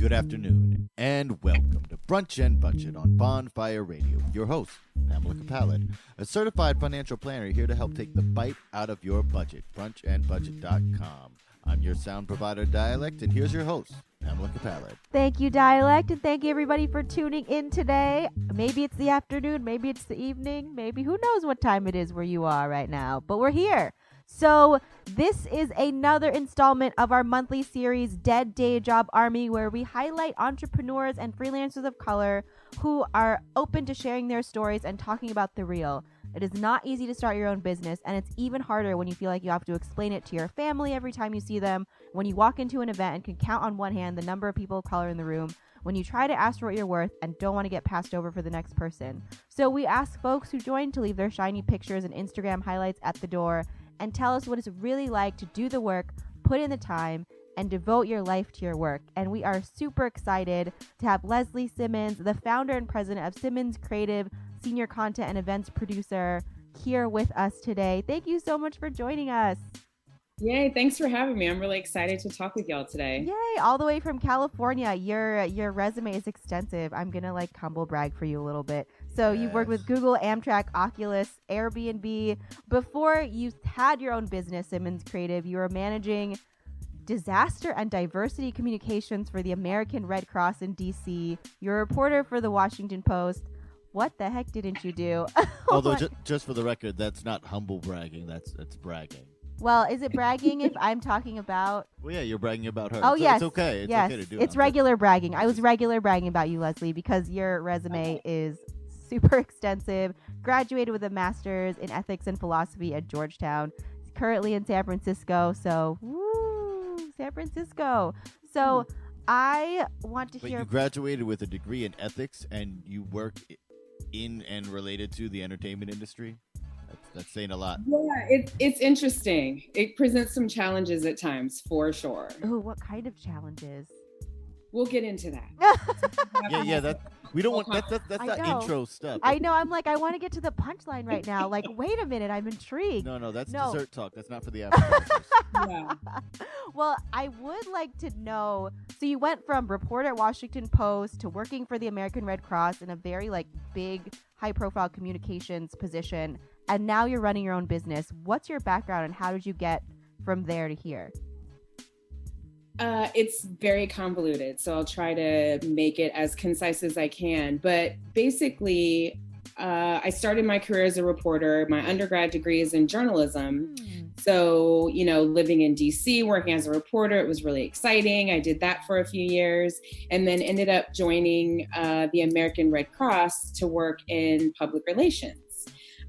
Good afternoon, and welcome to Brunch and Budget on Bonfire Radio. Your host, Pamela Capallet, a certified financial planner here to help take the bite out of your budget. Brunchandbudget.com. I'm your sound provider, Dialect, and here's your host, Pamela Capallet. Thank you, Dialect, and thank you, everybody, for tuning in today. Maybe it's the afternoon, maybe it's the evening, maybe who knows what time it is where you are right now, but we're here. So this is another installment of our monthly series, Dead Day Job Army, where we highlight entrepreneurs and freelancers of color who are open to sharing their stories and talking about the real. It is not easy to start your own business, and it's even harder when you feel like you have to explain it to your family every time you see them, when you walk into an event and can count on one hand the number of people of color in the room, when you try to ask for what you're worth and don't want to get passed over for the next person. So we ask folks who join to leave their shiny pictures and Instagram highlights at the door and tell us what it's really like to do the work, put in the time, and devote your life to your work. And we are super excited to have Lesly Simmons, the founder and president of Simmons Creative, senior content and events producer, here with us today. Thank you so much for joining us. Yay, thanks for having me. I'm really excited to talk with y'all today. Yay, all the way from California. Your resume is extensive. I'm going to humble brag for you a little bit. So you've worked with Google, Amtrak, Oculus, Airbnb. Before you had your own business, Simmons Creative, you were managing disaster and diversity communications for the American Red Cross in DC. You're a reporter for the Washington Post. What the heck didn't you do? Although, just for the record, that's not humble bragging. That's bragging. Well, is it bragging if I'm talking about... Well, yeah, you're bragging about her. Oh, yes. It's okay. It's okay to do it. It's regular bragging. I was regular bragging about you, Leslie, because your resume is super extensive. Graduated with a master's in ethics and philosophy at Georgetown. Currently in San Francisco. So, woo, San Francisco. So, I want to hear... You graduated with a degree in ethics and you work in and related to the entertainment industry? That's saying a lot. Yeah, it's interesting. It presents some challenges at times, for sure. Oh, what kind of challenges? We'll get into that. yeah. That we don't want that's not intro stuff. I know. I'm like, I want to get to the punchline right now. Like, wait a minute, I'm intrigued. No, that's dessert talk. That's not for the appetizers. Yeah. Well, I would like to know. So you went from reporter at Washington Post to working for the American Red Cross in a very big, high-profile communications position. And now you're running your own business. What's your background and how did you get from there to here? It's very convoluted, so I'll try to make it as concise as I can. But basically, I started my career as a reporter. My undergrad degree is in journalism. So, living in DC, working as a reporter, it was really exciting. I did that for a few years and then ended up joining the American Red Cross to work in public relations.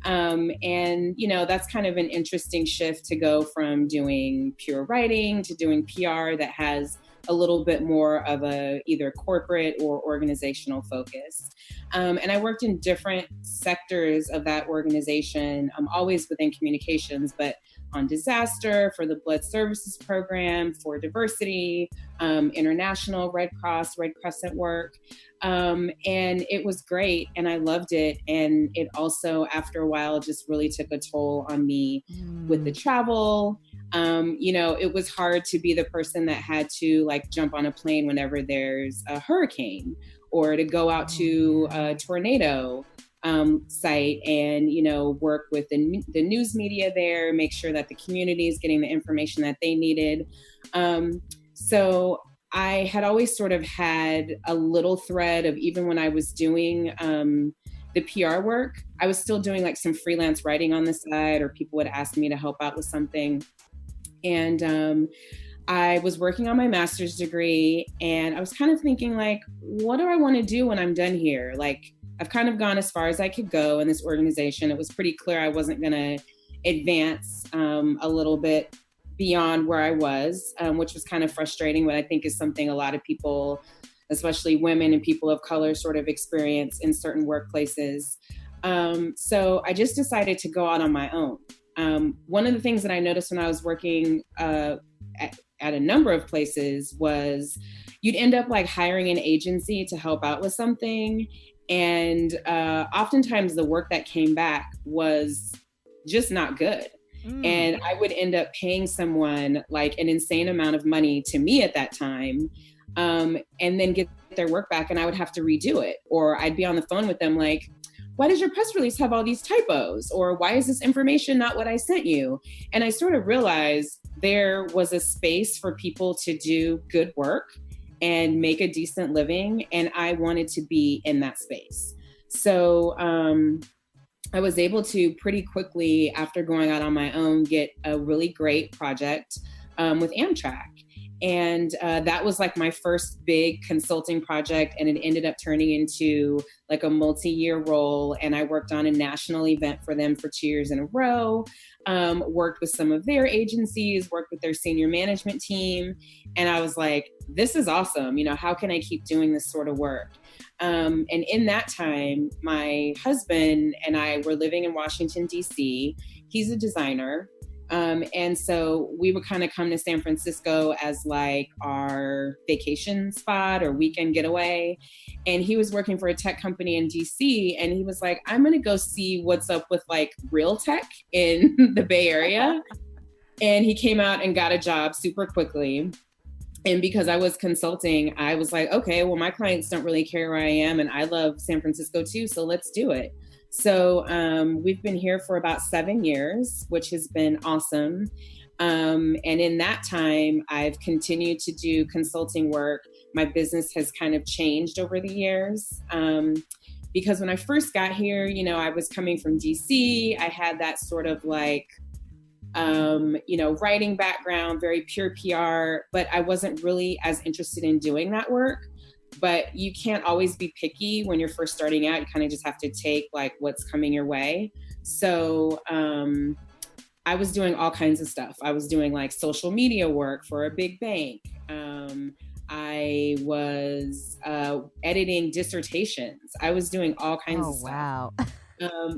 And that's kind of an interesting shift to go from doing pure writing to doing PR that has a little bit more of a either corporate or organizational focus. And I worked in different sectors of that organization, always within communications, but on disaster, for the Blood Services Program, for diversity, international Red Cross, Red Crescent work. And it was great and I loved it. And it also, after a while, just really took a toll on me with the travel. It was hard to be the person that had to jump on a plane whenever there's a hurricane or to go out to a tornado site and, work with the news media there, make sure that the community is getting the information that they needed. So I had always sort of had a little thread of, even when I was doing the PR work, I was still doing some freelance writing on the side, or people would ask me to help out with something. And I was working on my master's degree and I was kind of thinking what do I want to do when I'm done here? I've kind of gone as far as I could go in this organization. It was pretty clear I wasn't going to advance a little bit beyond where I was, which was kind of frustrating, but I think is something a lot of people, especially women and people of color, sort of experience in certain workplaces. So I just decided to go out on my own. One of the things that I noticed when I was working at a number of places was you'd end up hiring an agency to help out with something. And oftentimes the work that came back was just not good. And I would end up paying someone an insane amount of money to me at that time and then get their work back, and I would have to redo it. Or I'd be on the phone with them like, why does your press release have all these typos? Or why is this information not what I sent you? And I sort of realized there was a space for people to do good work and make a decent living. And I wanted to be in that space. So I was able to pretty quickly, after going out on my own, get a really great project with Amtrak. And that was like my first big consulting project, and it ended up turning into like a multi-year role. And I worked on a national event for them for 2 years in a row, worked with some of their agencies, worked with their senior management team. And I was like, this is awesome. You know, how can I keep doing this sort of work? And in that time, my husband and I were living in Washington, D.C. He's a designer. And so we would kind of come to San Francisco as like our vacation spot or weekend getaway. And he was working for a tech company in DC. And he was like, I'm going to go see what's up with like real tech in the Bay Area. And he came out and got a job super quickly. And because I was consulting, I was like, okay, well, my clients don't really care where I am. And I love San Francisco too. So let's do it. So we've been here for about 7 years, which has been awesome. And in that time, I've continued to do consulting work. My business has kind of changed over the years. Because when I first got here, you know, I was coming from DC. I had that sort of like, you know, writing background, very pure PR, but I wasn't really as interested in doing that work. But you can't always be picky when you're first starting out. You kind of just have to take like what's coming your way. So I was doing all kinds of stuff. I was doing like social media work for a big bank. I was editing dissertations. I was doing all kinds of stuff. Wow.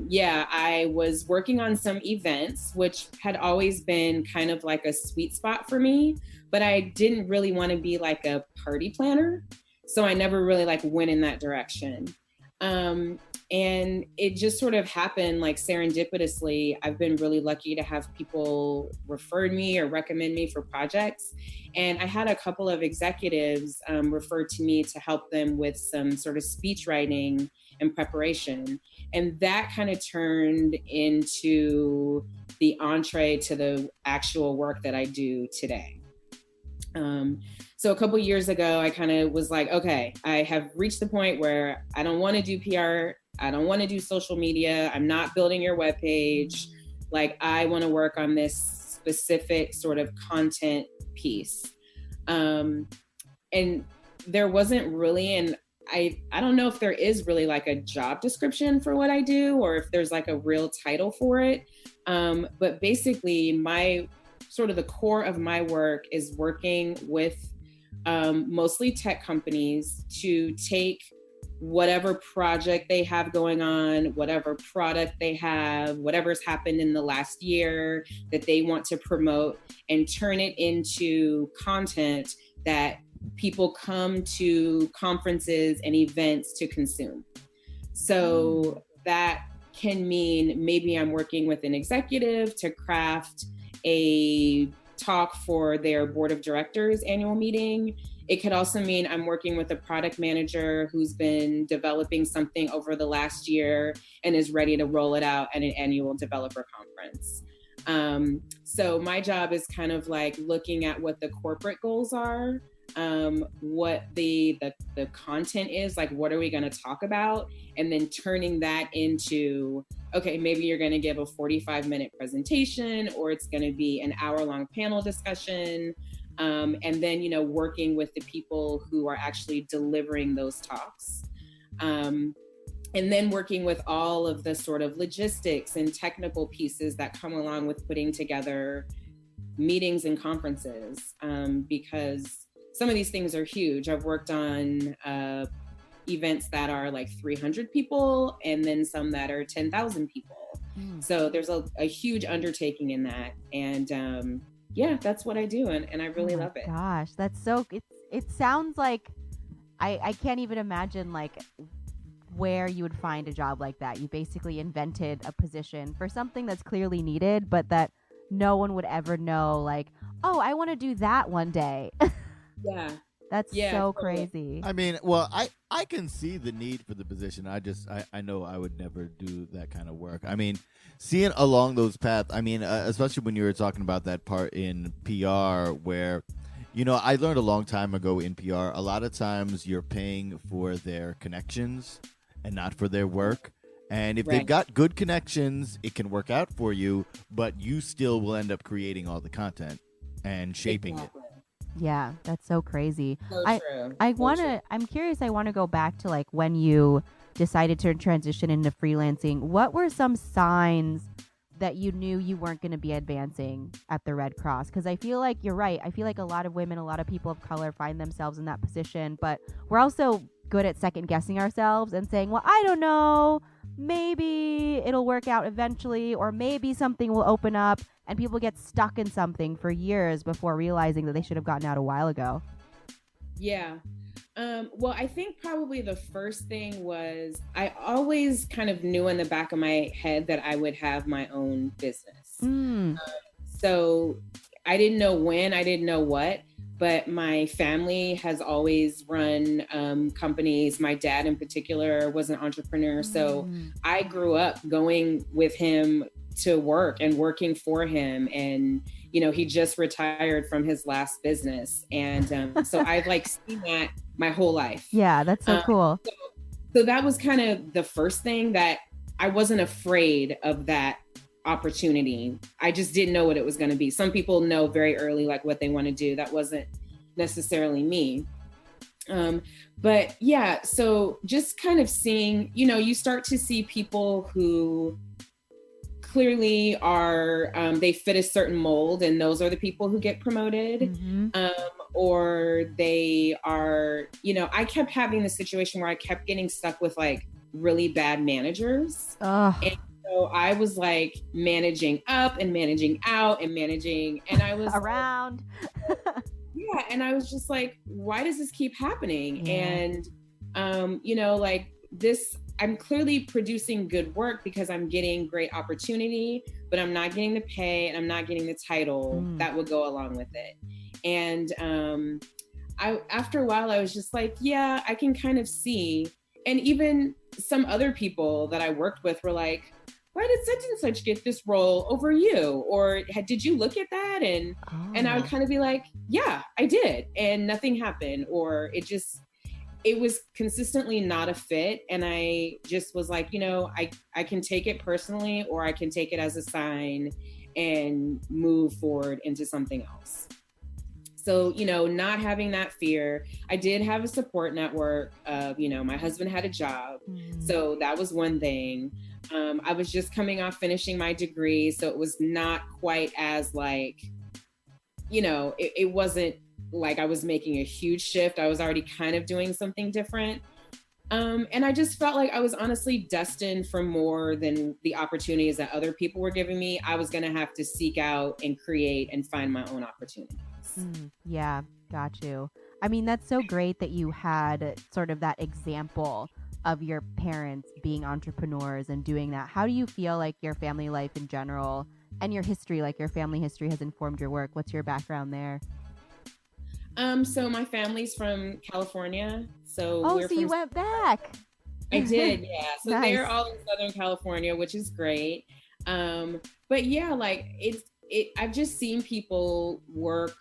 Yeah, I was working on some events, which had always been kind of like a sweet spot for me, but I didn't really want to be like a party planner. So I never really like went in that direction. And it just sort of happened like serendipitously. I've been really lucky to have people refer me or recommend me for projects. And I had a couple of executives refer to me to help them with some sort of speech writing and preparation. And that kind of turned into the entree to the actual work that I do today. So a couple years ago, I kind of was like, okay, I have reached the point where I don't want to do PR. I don't want to do social media. I'm not building your webpage. Like, I want to work on this specific sort of content piece. And there wasn't really, and I don't know if there is really like a job description for what I do, or if there's like a real title for it. But basically my sort of the core of my work is working with mostly tech companies to take whatever project they have going on, whatever product they have, whatever's happened in the last year that they want to promote, and turn it into content that people come to conferences and events to consume. So that can mean maybe I'm working with an executive to craft a talk for their board of directors annual meeting. It could also mean I'm working with a product manager who's been developing something over the last year and is ready to roll it out at an annual developer conference. So my job is kind of like looking at what the corporate goals are, what the content is, like what are we going to talk about, and then turning that into, okay, maybe you're going to give a 45-minute presentation, or it's going to be an hour-long panel discussion, and then, you know, working with the people who are actually delivering those talks. And then working with all of the sort of logistics and technical pieces that come along with putting together meetings and conferences, because some of these things are huge. I've worked on events that are like 300 people and then some that are 10,000 people. So there's a huge undertaking in that. And yeah, that's what I do. And I really love it. Gosh, that's so, it sounds like, I can't even imagine like where you would find a job like that. You basically invented a position for something that's clearly needed, but that no one would ever know, like, oh, I want to do that one day. That's Yeah, so totally. crazy. I mean, well, I can see the need for the position. I know I would never do that kind of work. I mean, seeing along those paths. I mean, especially when you were talking about that part in PR where, I learned a long time ago in PR. A lot of times you're paying for their connections and not for their work. And if they've Right. got good connections, it can work out for you, but you still will end up creating all the content and shaping it. Exactly. Yeah, that's so crazy. So I true. I So want true. to I'm curious, I want to go back to like when you decided to transition into freelancing. What were some signs that you knew you weren't going to be advancing at the Red Cross? Cuz I feel like you're right. I feel like a lot of women, a lot of people of color find themselves in that position, but we're also good at second guessing ourselves and saying, "Well, I don't know. Maybe it'll work out eventually, or maybe something will open up." And people get stuck in something for years before realizing that they should have gotten out a while ago. Yeah. Well, I think probably the first thing was I always kind of knew in the back of my head that I would have my own business. Mm. So I didn't know when, I didn't know what, but my family has always run companies. My dad in particular was an entrepreneur. So I grew up going with him to work and working for him. And, he just retired from his last business. And so I've like seen that my whole life. Yeah, that's so cool. So that was kind of the first thing, that I wasn't afraid of that opportunity. I just didn't know what it was going to be. Some people know very early, like what they want to do. That wasn't necessarily me. But yeah, so just kind of seeing, you start to see people who clearly are, they fit a certain mold, and those are the people who get promoted. Mm-hmm. Or they are, I kept having the situation where I kept getting stuck with like really bad managers. Oh. And so I was like managing up and managing out and managing, and I was around. Yeah. And I was just like, why does this keep happening? Yeah. And, like this, I'm clearly producing good work because I'm getting great opportunity, but I'm not getting the pay and I'm not getting the title that would go along with it. And after a while, I was just like, yeah, I can kind of see. And even some other people that I worked with were like, why did such and such get this role over you? Or did you look at that? And I would kind of be like, yeah, I did. And nothing happened. Or it was consistently not a fit. And I just was like, I can take it personally, or I can take it as a sign and move forward into something else. So, not having that fear. I did have a support network. My husband had a job. So that was one thing. I was just coming off finishing my degree. So it was not quite as like, it wasn't like I was making a huge shift. I was already kind of doing something different. And I just felt like I was honestly destined for more than the opportunities that other people were giving me. I was going to have to seek out and create and find my own opportunities. Yeah, got you. I mean, that's so great that you had sort of that example of your parents being entrepreneurs and doing that. How do you feel like your family life in general and your history, like your family history, has informed your work? What's your background there? So my family's from California. So so you went back. I did, yeah. So Nice. They're all in Southern California, which is great. But yeah, like I've just seen people work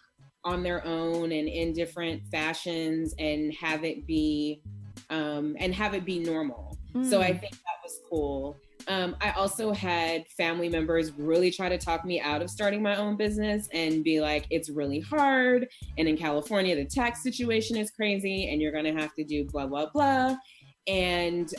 on their own and in different fashions and have it be normal. So I think that was cool. I also had family members really try to talk me out of starting my own business and be like, it's really hard. And in California, the tax situation is crazy and you're going to have to do blah, blah, blah. And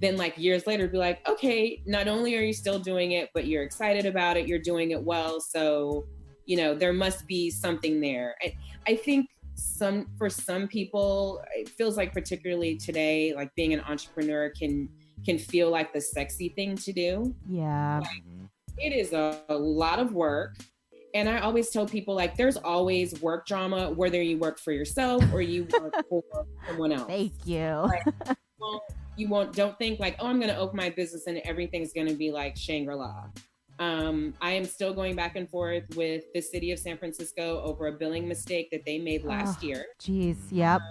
then like years later, be like, okay, not only are you still doing it, but you're excited about it. You're doing it well. So, there must be something there. I think for some people, it feels like particularly today, like being an entrepreneur can feel like the sexy thing to do. Yeah. Like, it is a lot of work. And I always tell people, like, there's always work drama, whether you work for yourself or you work for someone else. Thank you. Like, don't think like, oh, I'm going to open my business and everything's going to be like Shangri-La. I am still going back and forth with the city of San Francisco over a billing mistake that they made last year. Jeez, yep.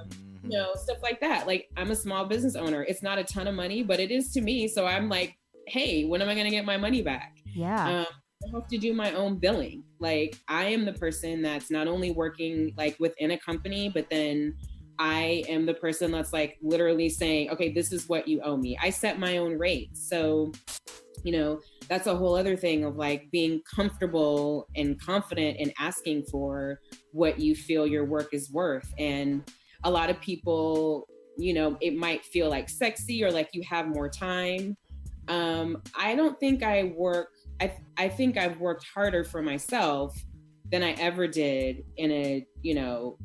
Stuff like that. Like, I'm a small business owner. It's not a ton of money, but it is to me. So I'm like, hey, when am I going to get my money back? Yeah. I have to do my own billing. Like, I am the person that's not only working like within a company, but then I am the person that's like literally saying, okay, this is what you owe me. I set my own rates. So, that's a whole other thing of like being comfortable and confident in asking for what you feel your work is worth. And a lot of people, it might feel like sexy or like you have more time. I don't think I think I've worked harder for myself than I ever did in a,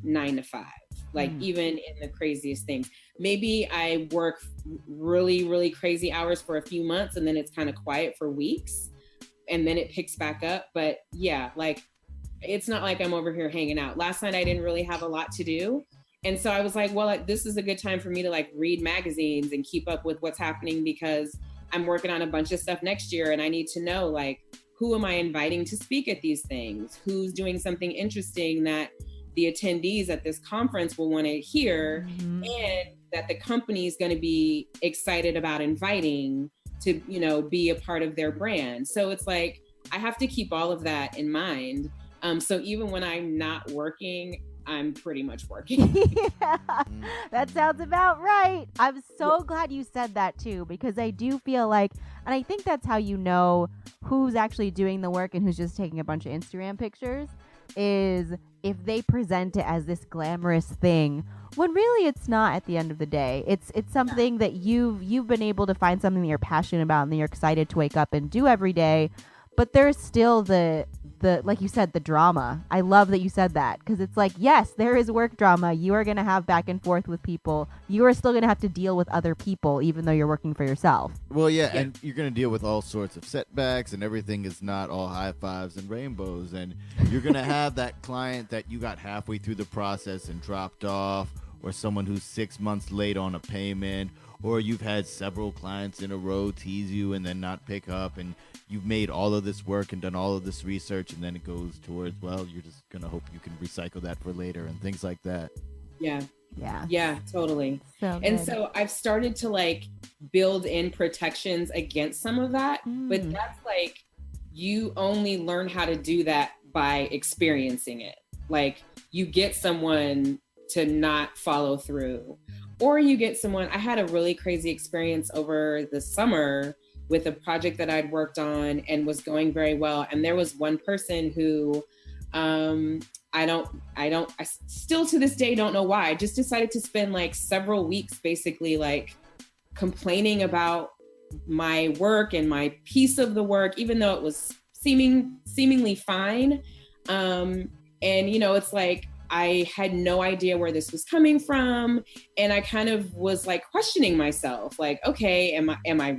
9 to 5, like even in the craziest things. Maybe I work really, really crazy hours for a few months and then it's kind of quiet for weeks and then it picks back up. But yeah, like, it's not like I'm over here hanging out. Last night, I didn't really have a lot to do. And so I was like, well, this is a good time for me to like read magazines and keep up with what's happening, because I'm working on a bunch of stuff next year and I need to know, like, who am I inviting to speak at these things? Who's doing something interesting that the attendees at this conference will want to hear, and that the company is going to be excited about inviting to, be a part of their brand. So it's like, I have to keep all of that in mind. So even when I'm not working, I'm pretty much working. Yeah, that sounds about right. I'm so glad you said that too, because I do feel like, and I think that's how you know who's actually doing the work and who's just taking a bunch of Instagram pictures, is if they present it as this glamorous thing when really it's not. At the end of the day, it's something that you've been able to find something that you're passionate about and that you're excited to wake up and do every day. But there's still the like you said, the drama. I love that you said that, because it's like, yes, there is work drama. You are going to have back and forth with people. You are still going to have to deal with other people, even though you're working for yourself. Well, yeah, and you're going to deal with all sorts of setbacks, and everything is not all high fives and rainbows. And you're going to have that client that you got halfway through the process and dropped off, or someone who's 6 months late on a payment, or you've had several clients in a row tease you and then not pick up, and you've made all of this work and done all of this research, and then it goes towards, well, you're just going to hope you can recycle that for later and things like that. Yeah, totally. And so I've started to like build in protections against some of that, but that's like, you only learn how to do that by experiencing it. Like, you get someone to not follow through, or you get someone. I had a really crazy experience over the summer with a project that I'd worked on and was going very well. And there was one person who, I still to this day don't know why. I just decided to spend like several weeks basically like complaining about my work and my piece of the work, even though it was seemingly fine. And it's like, I had no idea where this was coming from. And I kind of was like questioning myself, like, okay, am I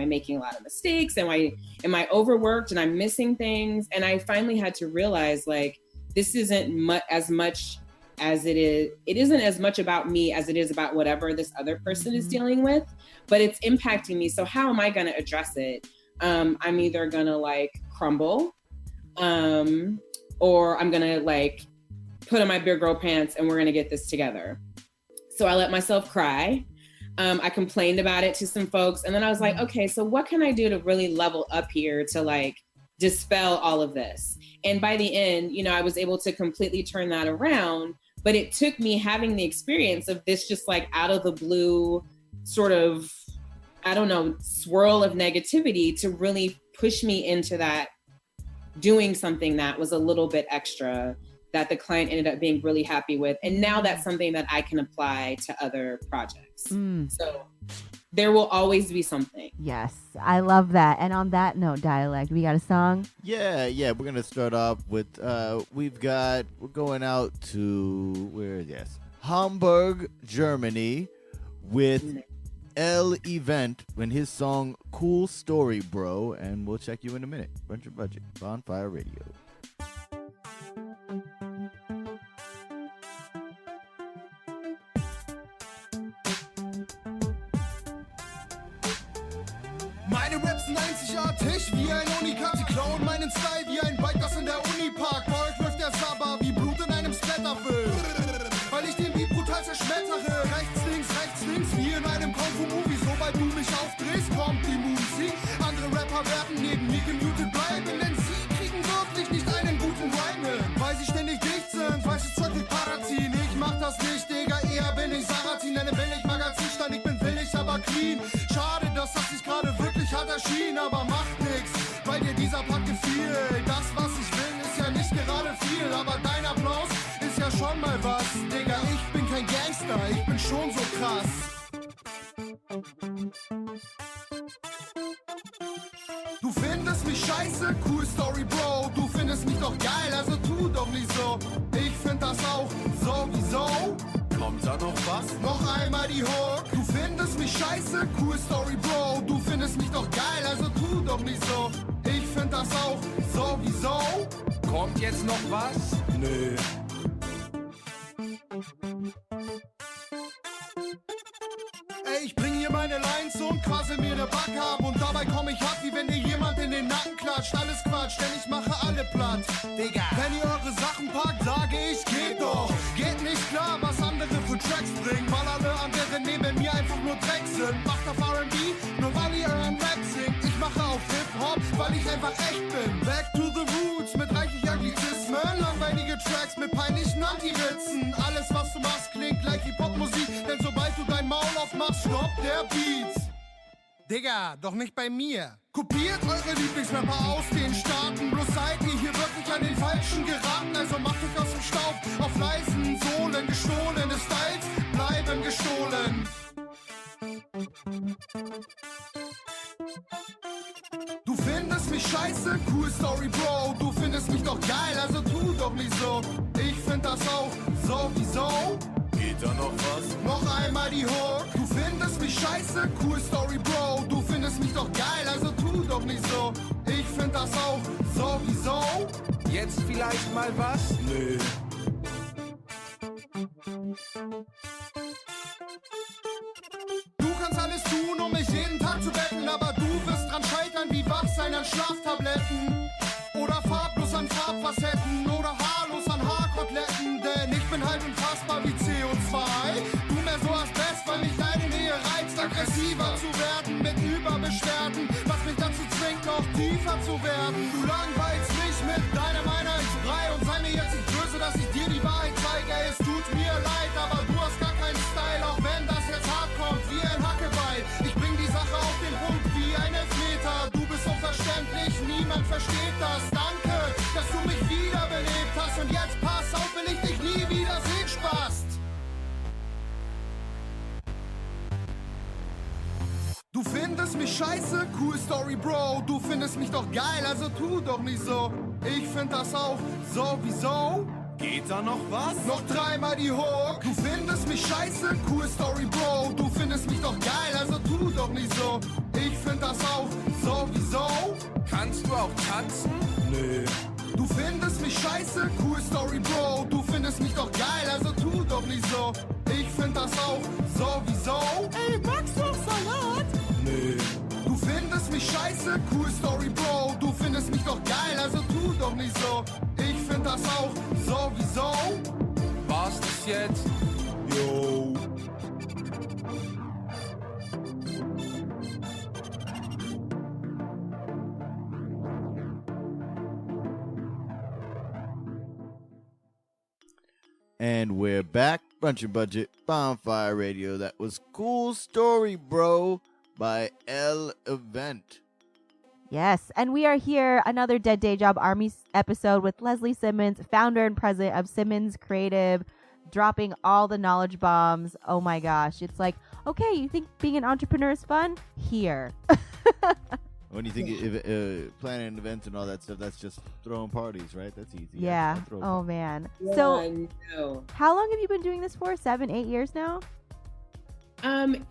making a lot of mistakes? Am I overworked and I'm missing things? And I finally had to realize, like, this isn't as much as it isn't as much about me as it is about whatever this other person is dealing with, but it's impacting me. So how am I going to address it? I'm either going to like crumble, or I'm going to like put on my big girl pants and we're going to get this together. So I let myself cry. I complained about it to some folks. And then I was like, okay, so what can I do to really level up here to like dispel all of this? And by the end, I was able to completely turn that around. But it took me having the experience of this just like out of the blue sort of, I don't know, swirl of negativity to really push me into that, doing something that was a little bit extra that the client ended up being really happy with. And now that's something that I can apply to other projects. So there will always be something. Yes, I love that. And on that note, Dialect, we got a song? Yeah. We're going to start off with, we're going out to, Hamburg, Germany, with L Event and his song Cool Story Bro. And we'll check you in a minute. Brunch and Budget, Bonfire Radio. Meine Raps tanzen einzigartig wie ein Unikat. Sie klauen meinen Style wie ein Bike, das in der Uni parkt. Bei euch läuft der Sabber wie Blut in einem Splatterfilm. Weil ich den Beat brutal zerschmettere. Rechts, links, wie in einem Kung-Fu-Movie. Sobald du mich aufdrehst, kommt die Musik. Andere Rapper werden neben mir gemutet bleiben, denn sie kriegen wirklich nicht einen guten Rhyme hin. Weil sie ständig dicht sind, weißes Zeug wie Paratin. Ich mach das nicht, Digga, eher bin ich Saratin. In einem Billig-Magazin-Stand, ich bin billig, aber clean. Schade, dass das nicht gerade wirklich hart erschien, aber macht nix, weil dir dieser Part gefiel. Das, was ich will, ist ja nicht gerade viel, aber dein Applaus ist ja schon mal was. Digga, ich bin kein Gangster, ich bin schon so krass. Du findest mich scheiße, cool Story, Bro. Du findest mich doch geil, also tu doch nicht so. Ich find das auch sowieso. Kommt da noch was? Noch einmal die Hook. Du findest mich scheiße, cool Story, Bro. Du findest mich doch geil, also tu doch nicht so. Ich find das auch sowieso. Kommt jetzt noch was? Nö. Ey, ich bring hier meine Lines und quassel mir ne Back ab. Und dabei komm ich ab, wie wenn dir jemand in den Nacken klatscht. Alles Quatsch, denn ich mache alle platt. Digga, wenn ihr eure Sachen packt, sage ich, geht doch. Geht nicht klar, was andere für Tracks bringen, weil alle anderen neben mir einfach nur Dreck sind. Macht auf R&B, nur weil ihr euren Rap singt. Ich mache auf Hip-Hop, weil ich einfach echt bin. Back to the roots mit reichlich Anglizismen. Langweilige Tracks mit peinlichen Anti-Witzen. Alles, was du machst, klingt like Hip-Hop-Musik. Denn sobald du dein Maul aufmachst, stoppt der Beat. Digga, doch nicht bei mir. Kopiert eure Lieblingsrapper aus den Staaten. Bloß seid ihr hier wirklich an den Falschen geraten. Also macht euch aus dem Staub auf leisen Sohlen. Gestohlene Styles bleiben gestohlen. Du findest mich scheiße, cool Story, Bro. Du findest mich doch geil, also tu doch nicht so. Ich find das auch sowieso. Geht da noch was? Noch einmal die Hook. Du findest mich scheiße, cool Story, Bro. Du findest mich doch geil, also tu doch nicht so. Ich find das auch sowieso. Jetzt vielleicht mal was? Nö. Du kannst alles tun, um mich jeden Tag zu betten, aber du wirst dran scheitern, wie wach sein an Schlaftabletten. Oder farblos an Farbfacetten oder haarlos an Haarkoteletten. Denn ich bin halt unfassbar wie CO2. Du mehr so Asbest, weil mich deine Nähe reizt, aggressiver zu werden mit Überbeschwerden, was mich dazu zwingt, noch tiefer zu werden. Du langweilst mich mit deinem Einheitsbrei und sei mir jetzt nicht böse, dass ich dir die Wahrheit zeige. Es tut mir leid, aber du hast gar keinen Style, auch wenn das jetzt hart kommt wie ein Hackebeil. Ich bring die Sache auf den Punkt wie ein Elfmeter. Du bist unverständlich, niemand versteht das. Danke, dass du mich wiederbelebt hast und jetzt pass auf, will ich dich nie wieder sehen, Spaß. Du findest mich scheiße, cool Story, Bro. Du findest mich doch geil, also tu doch nicht so. Ich find das auch sowieso. Geht da noch was? Noch dreimal die Hook. Du findest mich scheiße, cool Story, Bro. Du findest mich doch geil, also tu doch nicht so. Ich find das auch sowieso. Kannst du auch tanzen? Nö. Du findest mich scheiße, cool Story, Bro. Du findest mich doch geil, also tu doch nicht so. Ich find das auch sowieso. Ey, magst du auch Salat? Nö. Du findest mich scheiße, cool Story, Bro. Du findest mich doch geil, also tu doch nicht so. Ich find das auch sowieso. War's das jetzt? Yo. And we're back. Brunch and Budget, Bonfire Radio. That was Cool Story, Bro by L Event. Yes, and we are here, another Dead Day Job Army episode with Lesly Simmons, founder and president of Simmons Creative, dropping all the knowledge bombs. Oh my gosh, it's like, okay, you think being an entrepreneur is fun? Here. When you think planning events and all that stuff, that's just throwing parties, right? That's easy. Yeah. I throw Oh man. Yeah, So, I know. how long have you been doing this for? 7, 8 years now?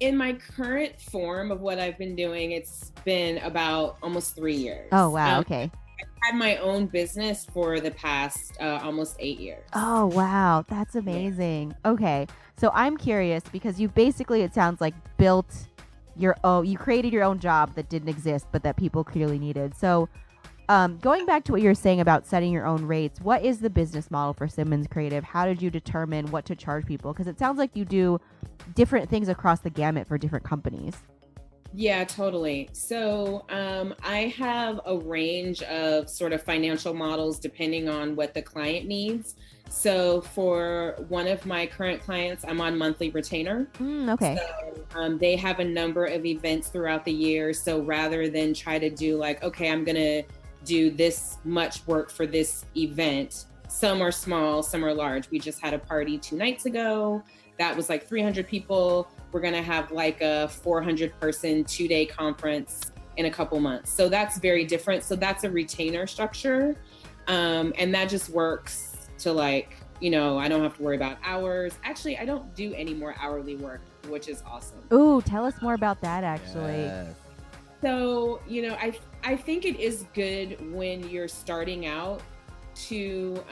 In my current form of what I've been doing, it's been about almost 3 years. Oh wow. Okay. I've had my own business for the past almost 8 years. Oh wow, that's amazing. Okay, so I'm curious because you basically, it sounds like, built you created your own job that didn't exist, but that people clearly needed. So going back to what you were saying about setting your own rates, what is the business model for Simmons Creative? How did you determine what to charge people? Because it sounds like you do different things across the gamut for different companies. Yeah, totally. So I have a range of sort of financial models depending on what the client needs. So for one of my current clients, I'm on monthly retainer. Okay. So they have a number of events throughout the year. So rather than try to do like, okay, I'm going to do this much work for this event, some are small, some are large. We just had a party 2 nights ago. That was like 300 people. We're going to have like a 400 person 2-day conference in a couple months. So that's very different. So that's a retainer structure. And that just works to like, I don't have to worry about hours. Actually, I don't do any more hourly work, which is awesome. Ooh, tell us more about that actually. Yes. So, I think it is good when you're starting out to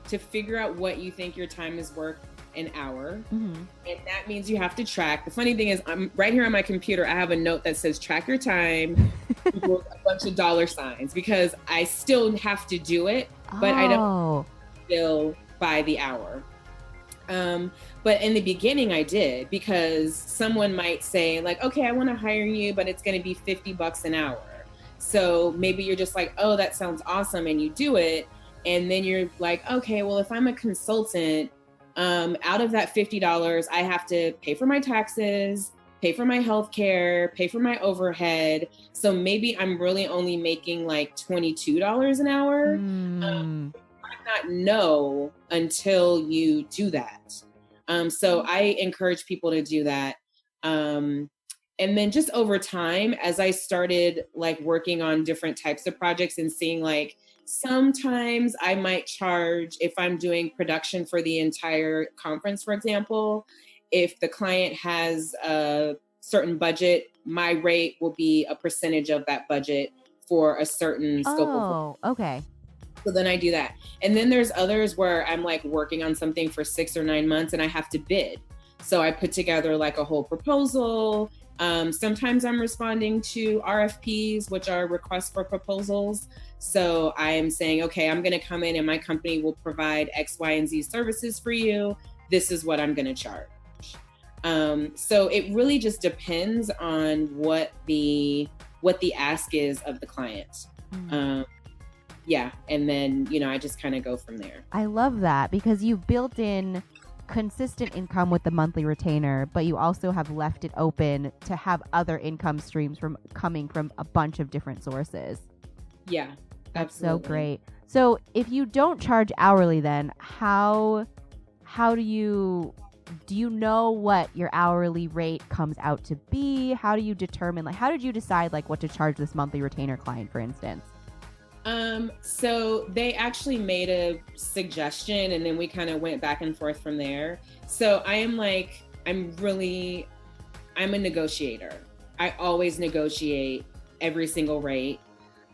figure out what you think your time is worth an hour. Mm-hmm. And that means you have to track. The funny thing is, I'm right here on my computer. I have a note that says track your time with a bunch of dollar signs because I still have to do it, but I don't bill by the hour. But in the beginning I did, because someone might say like, okay, I want to hire you, but it's going to be $50 an hour. So maybe you're just like, oh, that sounds awesome. And you do it. And then you're like, okay, well, if I'm a consultant, out of that $50, I have to pay for my taxes, pay for my healthcare, pay for my overhead. So maybe I'm really only making like $22 an hour. You might not know until you do that. So I encourage people to do that. And then just over time, as I started like working on different types of projects and seeing like, sometimes I might charge if I'm doing production for the entire conference, for example. If the client has a certain budget, my rate will be a percentage of that budget for a certain scope of work. Oh, okay. So then I do that. And then there's others where I'm like working on something for 6 or 9 months and I have to bid. So I put together like a whole proposal. Sometimes I'm responding to RFPs, which are requests for proposals. So I am saying, okay, I'm going to come in and my company will provide X, Y, and Z services for you. This is what I'm going to charge. So it really just depends on what the ask is of the client. Yeah. And then, I just kind of go from there. I love that because you've built in consistent income with the monthly retainer, but you also have left it open to have other income streams coming from a bunch of different sources. Yeah, that's absolutely. So great. So if you don't charge hourly, then how do you know what your hourly rate comes out to be? How do you determine, how did you decide what to charge this monthly retainer client, for instance? So they actually made a suggestion and then we kind of went back and forth from there. So I'm a negotiator. I always negotiate every single rate.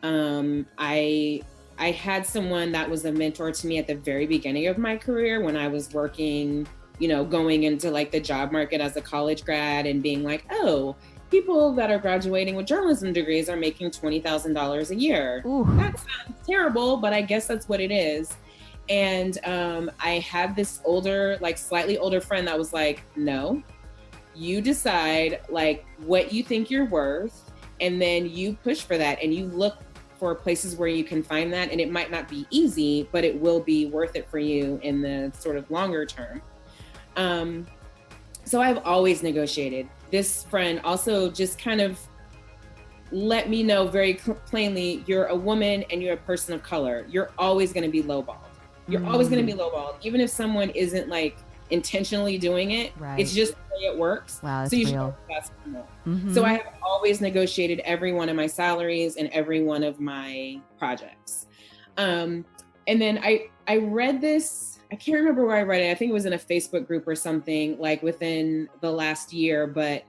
I had someone that was a mentor to me at the very beginning of my career when I was working, going into the job market as a college grad and being like, oh, people that are graduating with journalism degrees are making $20,000 a year. Ooh. That sounds terrible, but I guess that's what it is. And I had this slightly older friend that was like, no, you decide what you think you're worth, and then you push for that and you look for places where you can find that. And it might not be easy, but it will be worth it for you in the sort of longer term. So I've always negotiated. This friend also just kind of let me know very plainly, you're a woman and you're a person of color. You're always going to be lowballed. You're always going to be lowballed, even if someone isn't intentionally doing it. Right. It's just the way it works. Wow, that's so you real. should ask for more. So I have always negotiated every one of my salaries and every one of my projects. And then I read this. I can't remember where I read it. I think it was in a Facebook group or something within the last year. But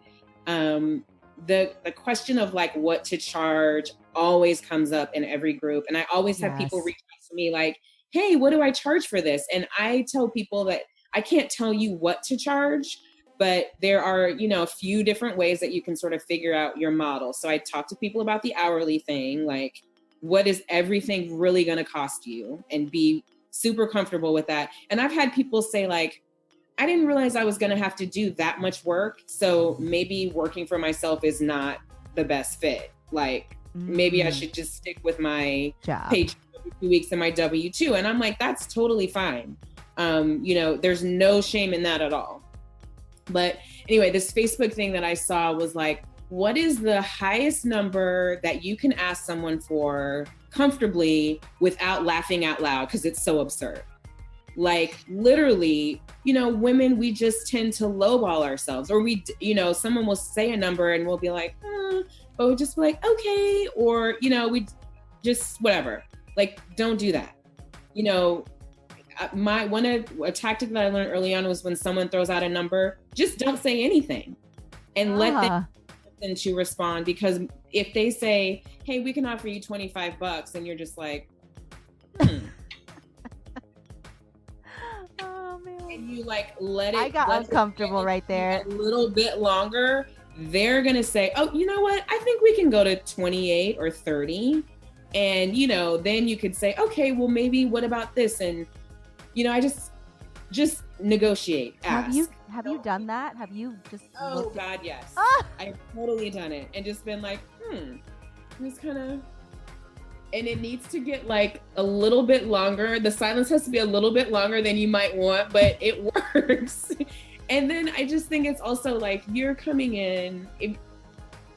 the question of what to charge always comes up in every group. And I always have people reach out to me hey, what do I charge for this? And I tell people that I can't tell you what to charge. but there are, a few different ways that you can sort of figure out your model. So I talk to people about the hourly thing, like what is everything really going to cost you, and be super comfortable with that. And I've had people say like, I didn't realize I was going to have to do that much work. So maybe working for myself is not the best fit. Like maybe I should just stick with my paycheck every 2 weeks and my W-2. And I'm like, that's totally fine. There's no shame in that at all. But anyway, this Facebook thing that I saw was like, what is the highest number that you can ask someone for comfortably without laughing out loud? Because it's so absurd. Like literally, women, we just tend to lowball ourselves, or someone will say a number and we'll be like, but we'll just be like, okay. Or, we just whatever, like, don't do that. A tactic that I learned early on was when someone throws out a number, just don't say anything and let them to respond. Because if they say, hey, we can offer you $25, and you're just like, Oh man. And you like let it. I got uncomfortable right there. A little bit longer, they're gonna say, oh, you know what? I think we can go to 28 or 30. And then you could say, okay, well maybe what about this? And I just negotiate. Ask. Have you done that? Have you just? Oh God, yes. I've totally done it and just been like, just kind of. And it needs to get like a little bit longer. The silence has to be a little bit longer than you might want, but it works. And then I just think it's also like, you're coming in,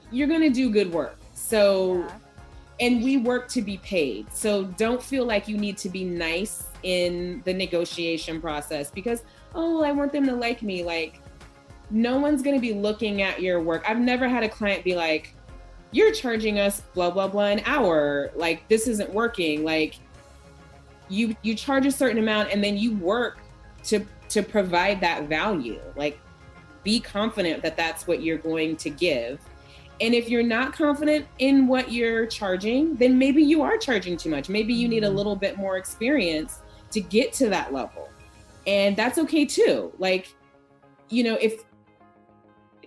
you're gonna do good work. So, and we work to be paid. So don't feel like you need to be nice in the negotiation process because, I want them to like me. Like, no one's gonna be looking at your work. I've never had a client be like, you're charging us blah, blah, blah an hour. Like, this isn't working. Like, you charge a certain amount and then you work to provide that value. Like, be confident that that's what you're going to give. And if you're not confident in what you're charging, then maybe you are charging too much. Maybe you need a little bit more experience to get to that level. And that's okay too. Like, if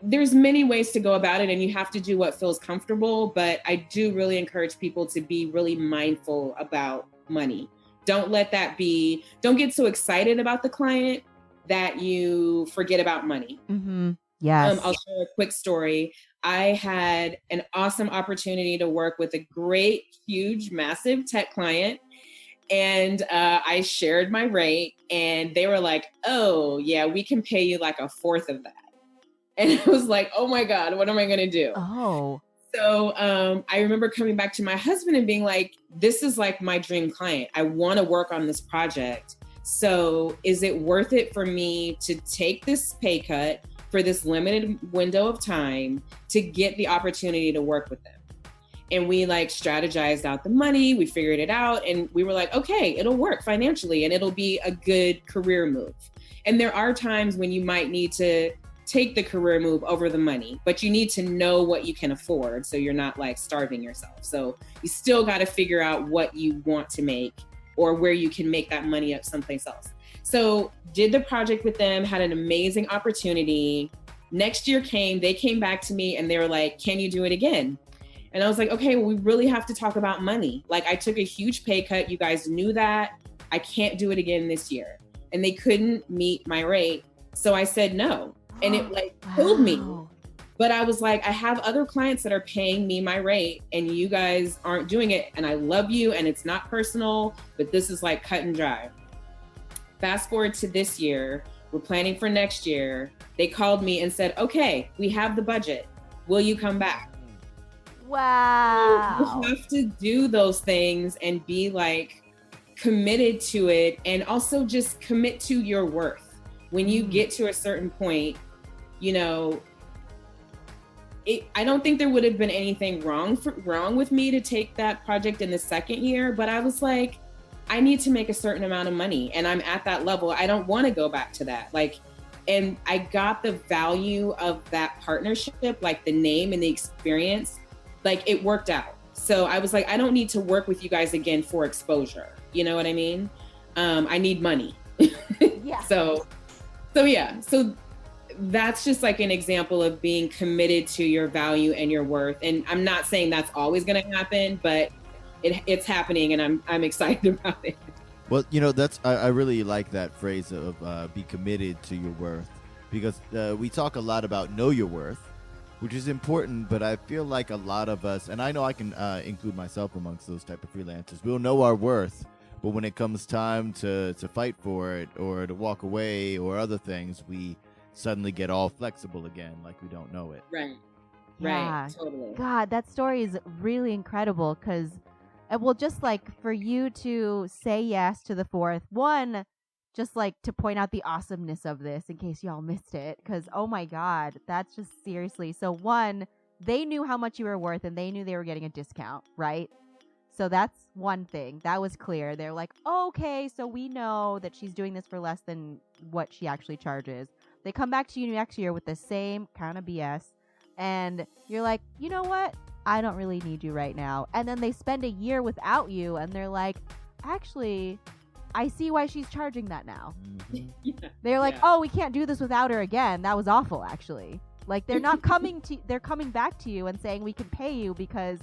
there's many ways to go about it and you have to do what feels comfortable, but I do really encourage people to be really mindful about money. Don't get so excited about the client that you forget about money. Mm-hmm. Yes. I'll share a quick story. I had an awesome opportunity to work with a great, huge, massive tech client. And I shared my rate and they were like, oh yeah, we can pay you like a fourth of that. And I was like, oh my God, what am I going to do? Oh. So I remember coming back to my husband and being like, this is like my dream client. I want to work on this project. So is it worth it for me to take this pay cut for this limited window of time to get the opportunity to work with them? And we like strategized out the money. We figured it out. And we were like, okay, it'll work financially and it'll be a good career move. And there are times when you might need to take the career move over the money, but you need to know what you can afford so you're not like starving yourself. So you still got to figure out what you want to make or where you can make that money up someplace else. So did the project with them, had an amazing opportunity. Next year came, they came back to me and they were like, can you do it again? And I was like, okay, well, we really have to talk about money. Like, I took a huge pay cut. You guys knew that. I can't do it again this year. And they couldn't meet my rate. So I said no. And it like killed me. But I was like, I have other clients that are paying me my rate and you guys aren't doing it. And I love you and it's not personal, but this is like cut and dry. Fast forward to this year, we're planning for next year. They called me and said, okay, we have the budget. Will you come back? Wow. You have to do those things and be like committed to it and also just commit to your worth. When you get to a certain point, I don't think there would have been anything wrong with me to take that project in the second year, but I was like, I need to make a certain amount of money and I'm at that level. I don't want to go back to that. And I got the value of that partnership, like the name and the experience, like it worked out. So I was like, I don't need to work with you guys again for exposure. You know what I mean? I need money. Yeah. So that's just like an example of being committed to your value and your worth. And I'm not saying that's always going to happen, but it's happening, and I'm excited about it. Well, I really like that phrase of be committed to your worth, because we talk a lot about know your worth, which is important, but I feel like a lot of us, and I know I can include myself amongst those type of freelancers, we'll know our worth, but when it comes time to fight for it or to walk away or other things, we suddenly get all flexible again, like we don't know it. Right. Yeah. Right. Totally. God, that story is really incredible because, well, just like for you to say yes to the fourth one, just like to point out the awesomeness of this in case y'all missed it, because oh my God, that's just seriously. So one, they knew how much you were worth and they knew they were getting a discount, right? So that's one thing. That was clear. They're like, okay, so we know that she's doing this for less than what she actually charges. They come back to you next year with the same kind of BS. And you're like, you know what? I don't really need you right now. And then they spend a year without you and they're like, actually, I see why she's charging that now. Mm-hmm. Yeah. They're like, Yeah. oh, we can't do this without her again. That was awful, actually. Like, they're not they're coming back to you and saying we can pay you because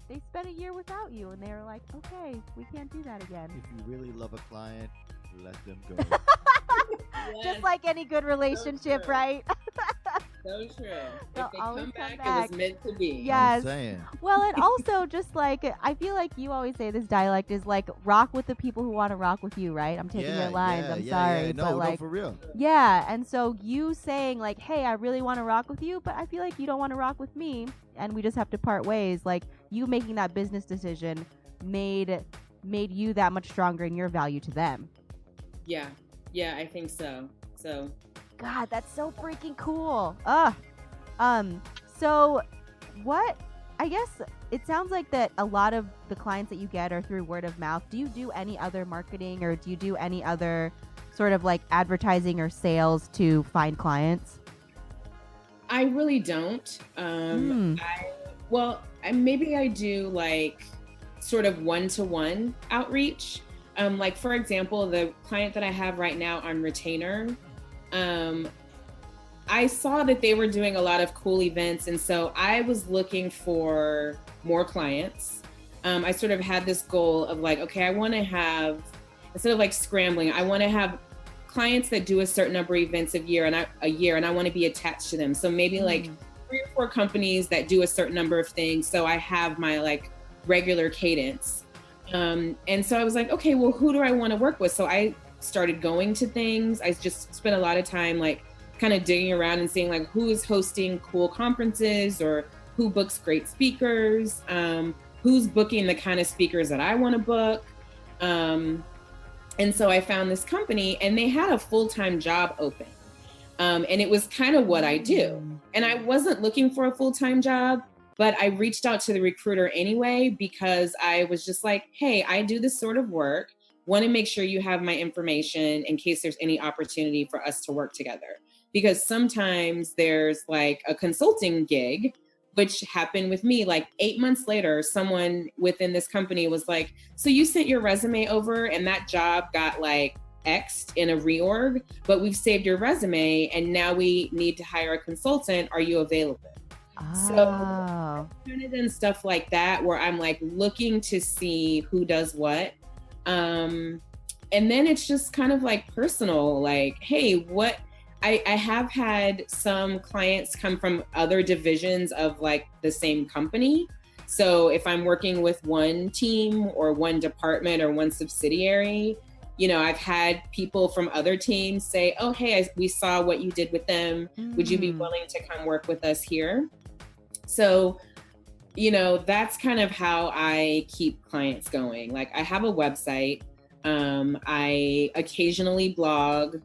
they spent a year without you. And they're like, okay, we can't do that again. If you really love a client, let them go. Just like any good relationship, true. right? So true. They'll If they always come come back, back. it was meant to be. Yes. I'm saying. Well, and also just like, I feel like you always say this dialect is like rock with the people who want to rock with you, right? I'm taking your lines. I'm sorry. Yeah. but No, like, for real. yeah. And so you saying like, hey, I really want to rock with you, but I feel like you don't want to rock with me and we just have to part ways. Like you making that business decision made you that much stronger in your value to them. Yeah. Yeah, I think so. So God, that's so freaking cool. So what, I guess it sounds like that a lot of the clients that you get are through word of mouth. Do you do any other marketing or do you do any other sort of like advertising or sales to find clients? I really don't. Maybe I do like sort of one-to-one outreach. Like for example, the client that I have right now on retainer, I saw that they were doing a lot of cool events. And so I was looking for more clients. I sort of had this goal of like, okay, I want to have, instead of like scrambling, I want to have clients that do a certain number of events a year and I want to be attached to them. So maybe like 3 or 4 companies that do a certain number of things. So I have my like regular cadence. And so I was like, okay, well, who do I want to work with? So I started going to things. I just spent a lot of time like kind of digging around and seeing like who is hosting cool conferences or who books great speakers, who's booking the kind of speakers that I want to book. And so I found this company and they had a full-time job open. And it was kind of what I do. And I wasn't looking for a full-time job, but I reached out to the recruiter anyway, because I was just like, hey, I do this sort of work. Want to make sure you have my information in case there's any opportunity for us to work together. Because sometimes there's like a consulting gig, which happened with me. Like 8 months later, someone within this company was like, so you sent your resume over and that job got like X'd in a reorg, but we've saved your resume and now we need to hire a consultant. Are you available? So kind of done stuff like that where I'm like looking to see who does what. And then it's just kind of like personal, like, hey, what I have had some clients come from other divisions of like the same company. So if I'm working with one team or one department or one subsidiary, you know, I've had people from other teams say, oh, hey, we saw what you did with them. Would you be willing to come work with us here? So, you know, that's kind of how I keep clients going. Like I have a website. I occasionally blog.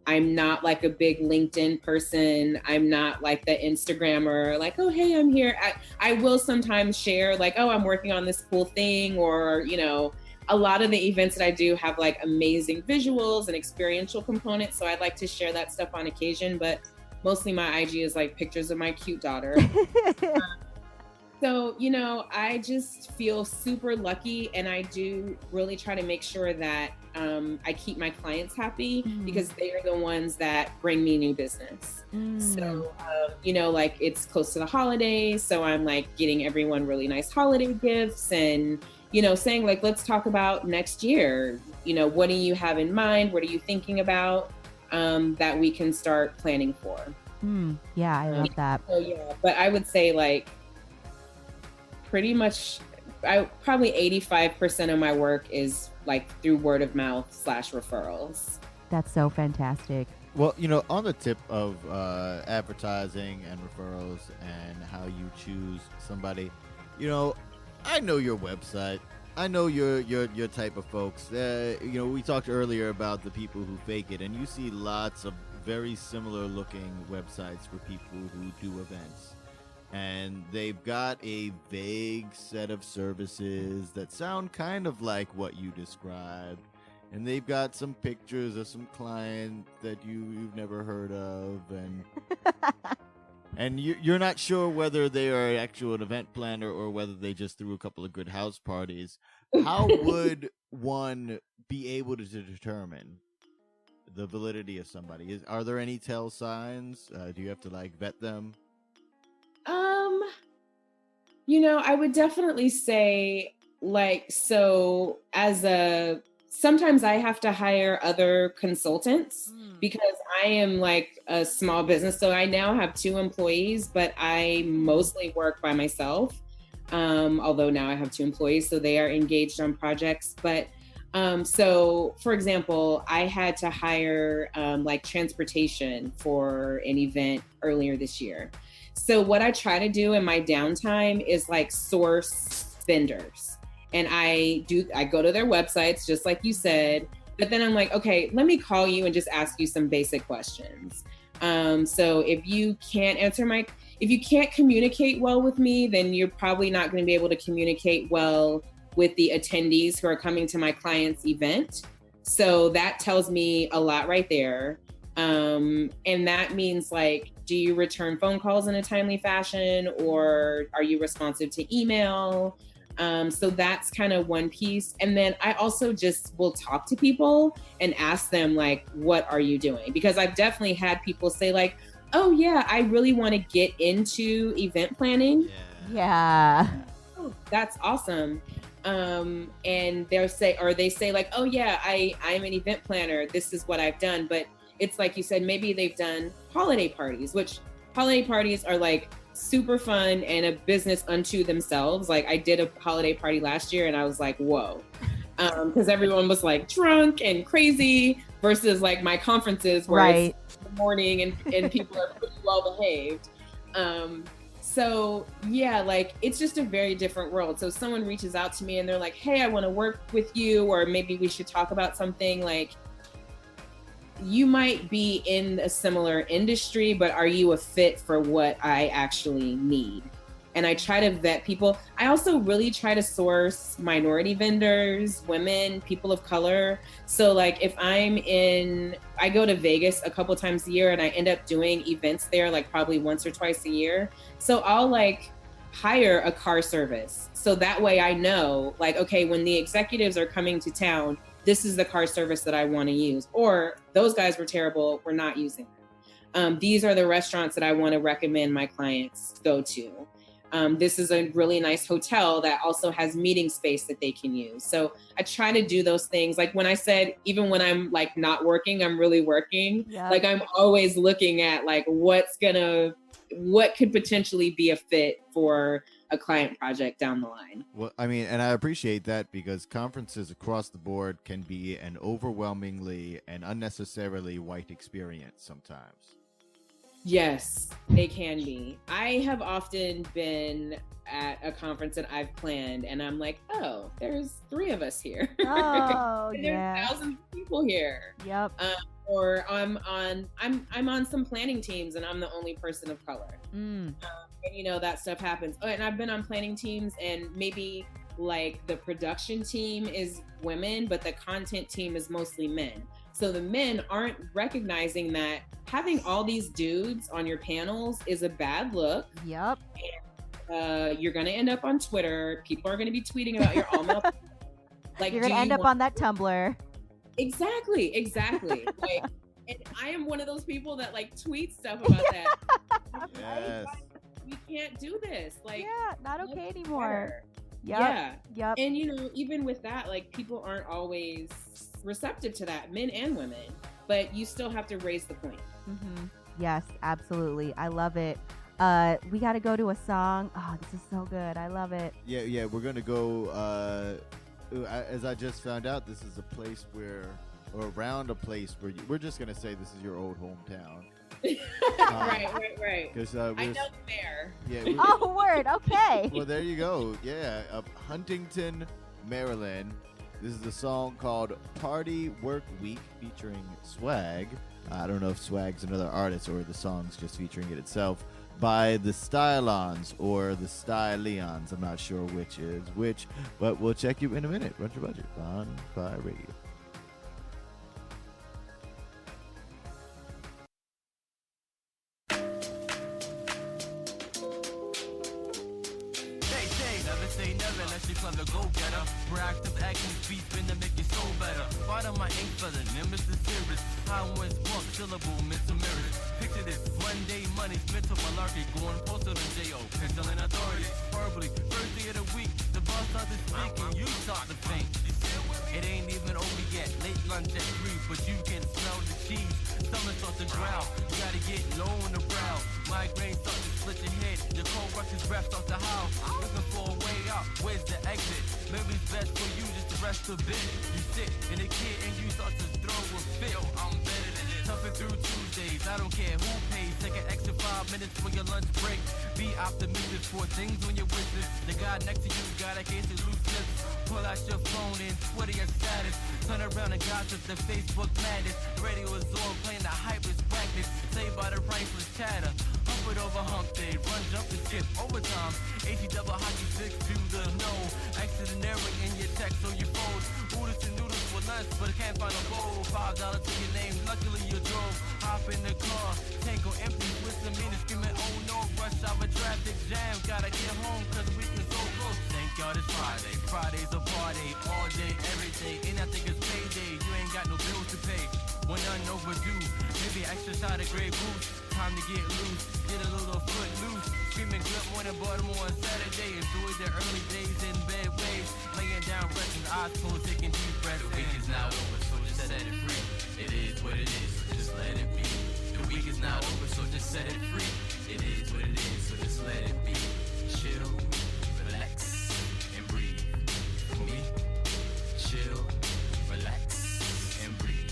I'm not like a big LinkedIn person. I'm not like the Instagrammer, like, oh, hey, I'm here. I will sometimes share like, oh, I'm working on this cool thing, or, you know, a lot of the events that I do have like amazing visuals and experiential components. So I'd like to share that stuff on occasion, but mostly my IG is like pictures of my cute daughter. So, you know, I just feel super lucky, and I do really try to make sure that I keep my clients happy because they are the ones that bring me new business. So, like it's close to the holidays. So I'm like getting everyone really nice holiday gifts and, saying like, let's talk about next year. What do you have in mind? What are you thinking about that we can start planning for? Yeah, I love that. So yeah, but I would say like pretty much probably 85% of my work is like through word of mouth / referrals. That's so fantastic. Well, on the tip of advertising and referrals and how you choose somebody, I know your website. I know your type of folks. We talked earlier about the people who fake it, and you see lots of very similar looking websites for people who do events. And they've got a vague set of services that sound kind of like what you described. And they've got some pictures of some client that you've never heard of. And you're not sure whether they are an actual event planner or whether they just threw a couple of good house parties. How would one be able to determine the validity of somebody? Are there any tell signs? Do you have to vet them? I would definitely say sometimes I have to hire other consultants because I am like a small business. So I now have 2 employees, but I mostly work by myself. Although now I have 2 employees, so they are engaged on projects. But so for example, I had to hire transportation for an event earlier this year. So what I try to do in my downtime is source vendors. And I go to their websites, just like you said, but then I'm like, okay, let me call you and just ask you some basic questions. So if you can't communicate well with me, then you're probably not going to be able to communicate well with the attendees who are coming to my client's event. So that tells me a lot right there. And that means do you return phone calls in a timely fashion, or are you responsive to email? So that's kind of one piece. And then I also just will talk to people and ask them what are you doing? Because I've definitely had people say oh yeah, I really want to get into event planning. Yeah. Oh, that's awesome. And they say oh yeah, I'm an event planner. This is what I've done. But it's like you said, maybe they've done holiday parties, which holiday parties are super fun and a business unto themselves. I did a holiday party last year and I was like, whoa. Because everyone was drunk and crazy versus my conferences where it's in the morning and people are pretty well behaved. So yeah, it's just a very different world. So someone reaches out to me and they're like, hey, I want to work with you, or maybe we should talk about something. You might be in a similar industry, but are you a fit for what I actually need? And I try to vet people. I also really try to source minority vendors, women, people of color. So if I go to Vegas a couple times a year and I end up doing events there, probably once or twice a year. So I'll hire a car service. So that way I know okay, when the executives are coming to town, this is the car service that I want to use. Or those guys were terrible, we're not using them. These are the restaurants that I want to recommend my clients go to. This is a really nice hotel that also has meeting space that they can use. So I try to do those things. When I said, even when I'm not working, I'm really working. Yeah. I'm always looking at what could potentially be a fit for a client project down the line. Well, I mean, and I appreciate that because conferences across the board can be an overwhelmingly and unnecessarily white experience sometimes. Yes, they can be. I have often been at a conference that I've planned and I'm like, oh, there's 3 of us here. Oh, and yeah. There's thousands of people here. Yep. Or I'm on some planning teams and I'm the only person of color. And that stuff happens. Oh, and I've been on planning teams and maybe the production team is women, but the content team is mostly men. So the men aren't recognizing that having all these dudes on your panels is a bad look. Yep. And, you're going to end up on Twitter. People are going to be tweeting about your all-male. You're going to end up on that Tumblr. Exactly. Like, and I am one of those people that like tweet stuff about that. Yes. We can't do this. Like, yeah, not okay anymore. Yeah. Yep. And you know, even with that, like people aren't always receptive to that, men and women, but you still have to raise the point. Mm-hmm. Yes, absolutely. I love it. We got to go to a song. Oh, this is so good. I love it. Yeah. We're going to go, as I just found out, this is a place where, or around a place where we're just going to say this is your old hometown. Right. Because I know there. Yeah. Oh, word. Okay. Well, there you go. Yeah. Huntington, Maryland. This is a song called Party Work Week featuring Swag. I don't know if Swag's another artist or the song's just featuring it itself. By the Stylons or the Styleons. I'm not sure which is which, but we'll check you in a minute. Run Your Budget on Fire Radio. Say never unless you clever go-getter. Proactive action speech finna make you so better. Bottom my ink feather, nimbus the serious. High winds walk, syllable, mental mirrors. Picture this, Monday, money's mental malarkey. Going postal to J.O., pencil and authority. Verbally, first day of the week, the boss started speaking, you start to think. It ain't even over yet, late lunch at 3, but you can smell the cheese. Stomach's off the ground, you gotta get low on the brow. Migraine start to split your head, your cold rushes breath off the house. Looking for a way out, where's the exit? Maybe it's best for you just to rest a bit. You sit in a kid and you start to throw a fit. I'm better than this. Toughing through Tuesdays, I don't care who pays. Take an extra 5 minutes for your lunch break. Be optimistic for things when you're with it. The guy next to you got a case of loose lips. Pull out your phone and Twitter your status. Turn around and gossip the Facebook madness. The radio is on playing the hyper's practice. Saved by the priceless chatter. Hump it over hump day. Run, jump, and skip. Overtime. AT double hockey six to the no. Exit and error in your text or your phone. Oodles and noodles for lunch, but I can't find a bowl. $5 to your name. Luckily you drove. Hop in the car. Tank on empty. With some meaning screaming, oh no. Rush hour traffic jam. Gotta get home cause we can so close. Thank God it's Friday. Friday's a party. All day, every day. And I think it's payday. You ain't got no bills to pay. When none overdue. Maybe extra shot of Grey Goose. Time to get loose. Get a little foot loose. Screaming good morning Baltimore on Saturday. Enjoy the early days in bed ways. Laying down resting eyes closed, taking deep breaths. The week is now over, so just set it free. It is what it is, so just let it be. The week is now over, so just set it free. It is what it is, so just let it be. Chill, relax, and breathe. For me, chill, relax, and breathe.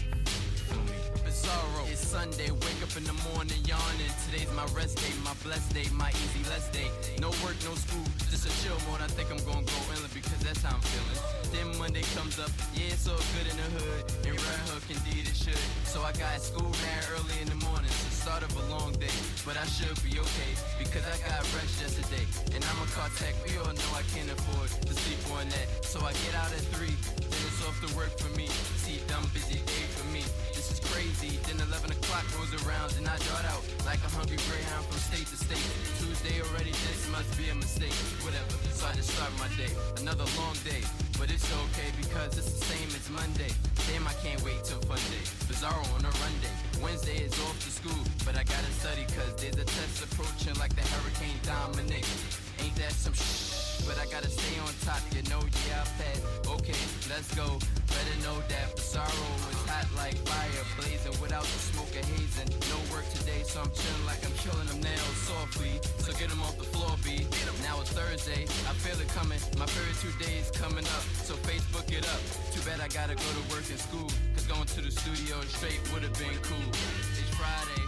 For me, Bizarro. It's Sunday, wake up in the morning yawning. Today's my rest day, my blessed day, my easy less day. No work, no school, just a chill mode. I think I'm gonna go inland because that's how I'm feeling. Then Monday comes up, yeah, it's all good in the hood. In Red Hook, indeed it should. So I got school mad early in the morning. It's the start of a long day, but I should be okay because I got rest yesterday. And I'm a car tech, we all know I can't afford to sleep on that. So I get out at 3, then it's off to work for me. See, dumb busy day for me. This is crazy. Then 11 o'clock rolls around and I dart out like a hungry greyhound from state to state. Tuesday already, this must be a mistake. Whatever, so I just start my day. Another long day, but it's okay because it's the same as Monday. Damn, I can't wait till fun day. Bizarro on a run day. Wednesday is off to school, but I gotta study cause there's a test approaching like the Hurricane Dominic. Ain't that some but I gotta stay on top, you know, yeah, I passed. Okay, let's go. Better know that Bizarro is hot like fire, blazing without the smoke or hazing. No work today, so I'm chilling like I'm killing them nails softly. So get them off the floor, B. Now it's Thursday, I feel it coming. My favorite 2 days coming up, so Facebook it up. Too bad I gotta go to work and school, cause going to the studio straight would've been cool. It's Friday,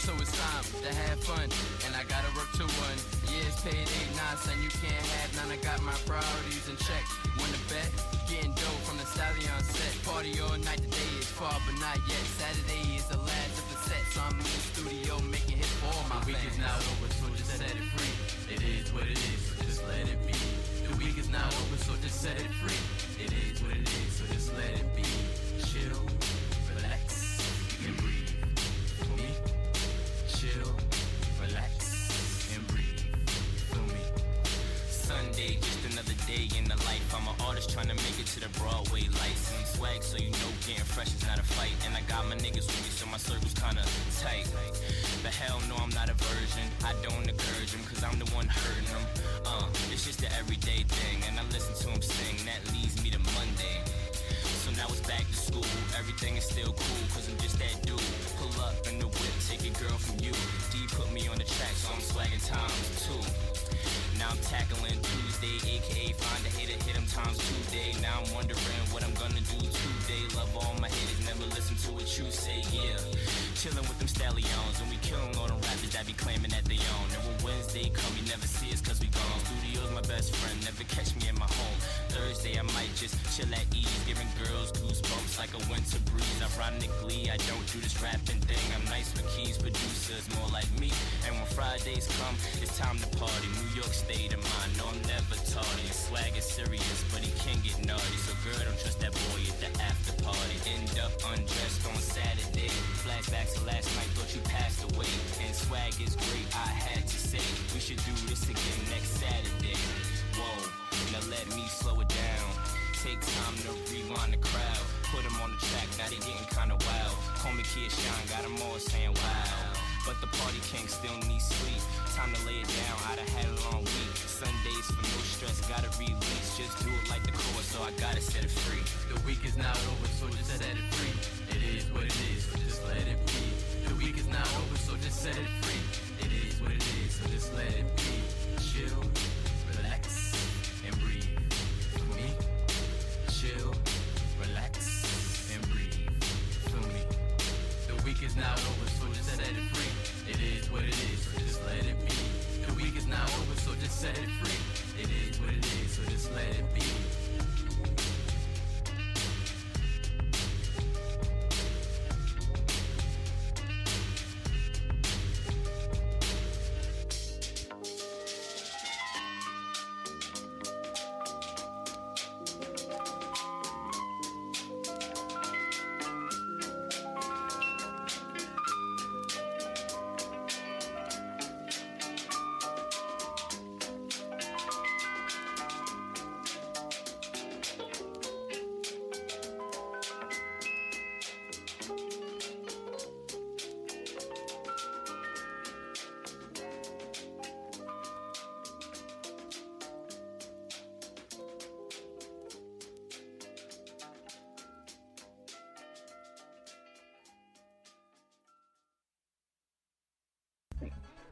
so it's time to have fun, and I gotta work till 1. Yeah, it's payday, nah, son, you can't have none. I got my priorities in check. Win the bet, getting dough from the Stallion set. Party all night, the day is far, but not yet. Saturday is the last of the set, so I'm in the studio making hits for all my fans. The week is now over, so just set it free. It is what it is, so just let it be. The week is now over, so just set it free. It is what it is, so just let it be. Chill, relax, and breathe. For me, chill, relax, and breathe. For me, Sunday, just another day in the life. I'm an artist trying to make it to the Broadway lights. Swag, so you know getting fresh is not a fight. And I got my niggas with me, so my circle's kinda tight. But hell no, I'm not a virgin. I don't encourage them, cause I'm the one hurting them. It's just an everyday thing, and I listen to them sing. That leads me to Monday. So now it's back to school. Everything is still cool, cause I'm just that dude. Pull up in the whip, take a girl from you. D put me on the track, so I'm swagging times 2. Now I'm tackling Tuesday, aka find a hater, hit 'em times 2 day. Now I'm wondering what I'm gonna do today. Love all my haters, never listen to what you say, yeah. Chillin' with them stallions, and we killin' all them rappers that be claiming that they own. And when Wednesday come, you never see us cause we gone. Studio's my best friend, never catch me in my home. Thursday I might just chill at ease, giving girls goosebumps like a winter breeze. Ironically, I don't do this rapping thing. I'm nice with keys, producers more like me. And when Fridays come, it's time to party. New York state of mind, no I'm never tardy. And swag is serious, but he can get naughty. So girl, don't trust that boy at the after party. End up undressed on Saturday. Flashbacks to last night, thought you passed away. And swag is great, I had to say we should do this again next Saturday. Whoa, now let me slow it down. Take time to rewind the crowd. Put them on the track, now they getting kinda wild. Call me Kia Shine, got them all saying wow. But the party king still needs sleep. Time to lay it down, I done had a long week. Sundays for no stress, gotta release. Just do it like the chorus, so I gotta set it free. The week is now over, so just set it free. It is what it is, so just let it be. The week is now over, so just set it free. It is what it is, so just let it be. Chill, relax, and breathe. For me, chill, relax, and breathe. For me, the week is now over, so just set it free. It is what it is, so just let it be. The week is now over, so just set it free. It is what it is, so just let it be.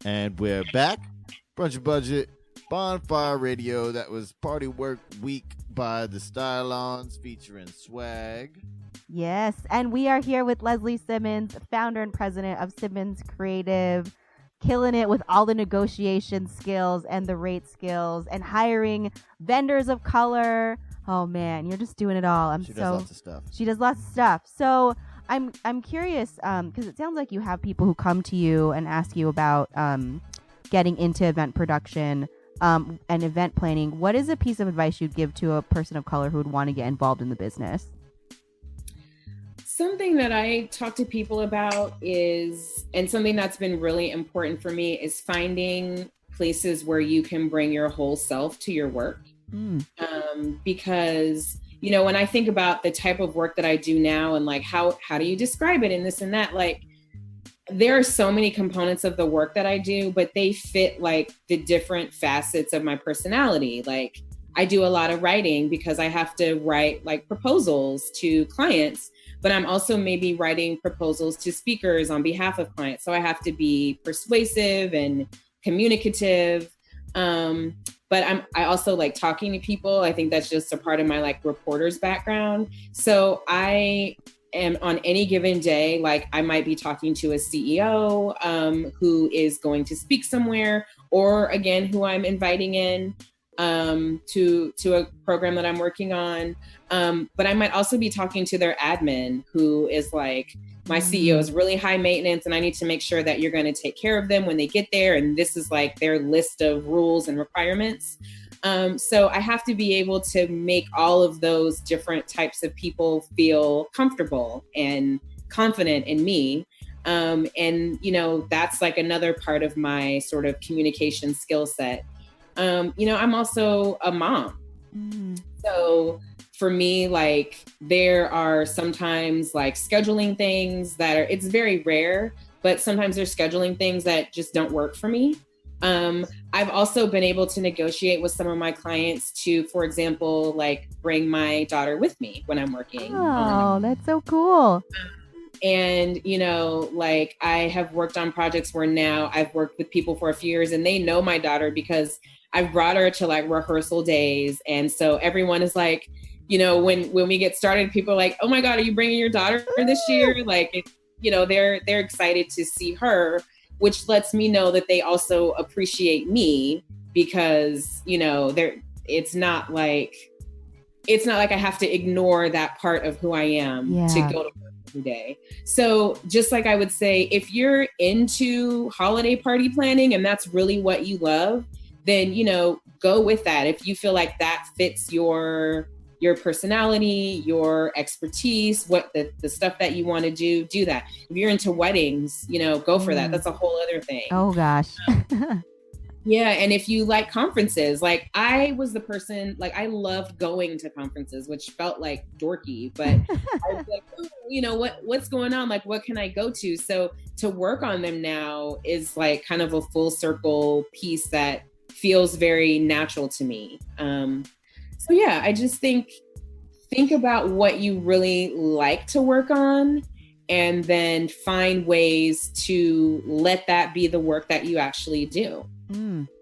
And we're back. Brunch and Budget, Bonfire Radio. That was Party Work Week by the Stylons featuring Swag. Yes, and we are here with Lesly Simmons, founder and president of Simmons Creative, killing it with all the negotiation skills and the rate skills and hiring vendors of color. Oh man, you're just doing it all. She does lots of stuff. She does lots of stuff. So I'm curious because it sounds like you have people who come to you and ask you about getting into event production and event planning. What is a piece of advice you'd give to a person of color who would want to get involved in the business? Something that I talk to people about is, and something that's been really important for me, is finding places where you can bring your whole self to your work. Because, you know, when I think about the type of work that I do now and like, how do you describe it and this and that, like, there are so many components of the work that I do, but they fit like the different facets of my personality. Like, I do a lot of writing because I have to write like proposals to clients, but I'm also maybe writing proposals to speakers on behalf of clients. So I have to be persuasive and communicative. But I also like talking to people. I think that's just a part of my like reporter's background. So I am on any given day, like I might be talking to a CEO who is going to speak somewhere, or again, who I'm inviting in to a program that I'm working on. But I might also be talking to their admin who is like, my CEO is really high maintenance and I need to make sure that you're going to take care of them when they get there. And this is like their list of rules and requirements. So I have to be able to make all of those different types of people feel comfortable and confident in me. And, you know, that's like another part of my sort of communication skill set. You know, I'm also a mom. So for me, like there are sometimes like scheduling things that are, it's very rare, but sometimes there's scheduling things that just don't work for me. I've also been able to negotiate with some of my clients to, for example, like bring my daughter with me when I'm working. Oh, that's so cool. And, you know, like I have worked on projects where now I've worked with people for a few years and they know my daughter because I've brought her to like rehearsal days. And so everyone is like, you know, when we get started, people are like, oh my God, are you bringing your daughter this year? Like, you know, they're excited to see her, which lets me know that they also appreciate me because, you know, it's not like I have to ignore that part of who I am to go to work every day. So just like I would say, if you're into holiday party planning and that's really what you love, then, you know, go with that. If you feel like that fits your personality, your expertise, what the stuff that you want to do that. If you're into weddings, you know, go for that. That's a whole other thing. Oh gosh. Yeah. And if you like conferences, like I was the person, like I loved going to conferences, which felt like dorky, but I was like, ooh, you know, what's going on? Like, what can I go to? So to work on them now is like kind of a full circle piece that feels very natural to me. So yeah, I just think about what you really like to work on and then find ways to let that be the work that you actually do.